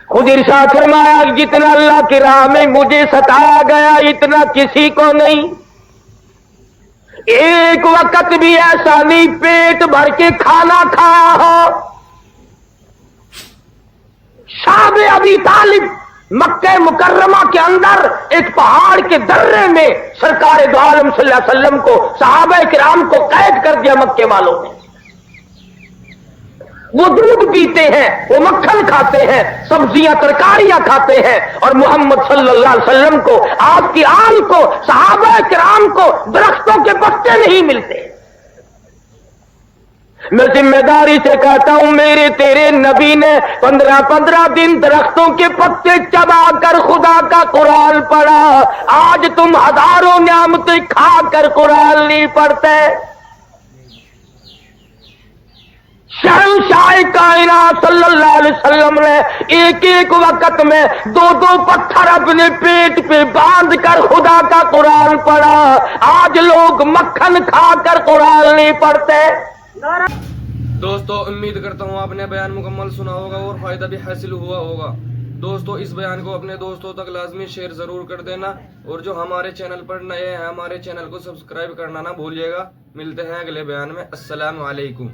खुद इरशाद फरमाया, जितना अल्लाह की राह में मुझे सताया गया इतना किसी को नहीं। एक वक्त भी ऐसा नहीं पेट भर के खाना खाया हो। शाह अबी तालिब मक्के मुकर्रमा के अंदर एक पहाड़ के दर्रे में सरकार दो आलम सल्लल्लाहु अलैहि वसल्लम को, सहाबा किराम को कैद कर दिया मक्के वालों ने। वो दूध पीते हैं, वो मक्खन खाते हैं, सब्जियां तरकारियां खाते हैं, और मोहम्मद सल्लल्लाहु अलैहि वसल्लम को, आपकी आल को, सहाबा किराम को दरख्तों के पत्ते नहीं मिलते। मैं जिम्मेदारी से कहता हूं, मेरे तेरे नबी ने 15-15 दिन दरख्तों के पत्ते चबा कर खुदा का कुरान पढ़ा। आज तुम हजारों नियामतें खा कर कुरान नहीं पढ़ते। शहंशाह कायनात सल्लल्लाहु अलैहि वसल्लम ने एक एक वक्त में 2-2 पत्थर अपने पेट पे बांध कर खुदा का कुरान पढ़ा। आज लोग मक्खन खाकर कुरान नहीं पढ़ते। दोस्तों उम्मीद करता हूँ आपने बयान मुकम्मल सुना होगा और फायदा भी हासिल हुआ होगा। दोस्तों इस बयान को अपने दोस्तों तक लाजमी शेयर जरूर कर देना, और जो हमारे चैनल पर नए हैं हमारे चैनल को सब्सक्राइब करना ना भूलिएगा। मिलते हैं अगले बयान में। अस्सलाम वालेकुम।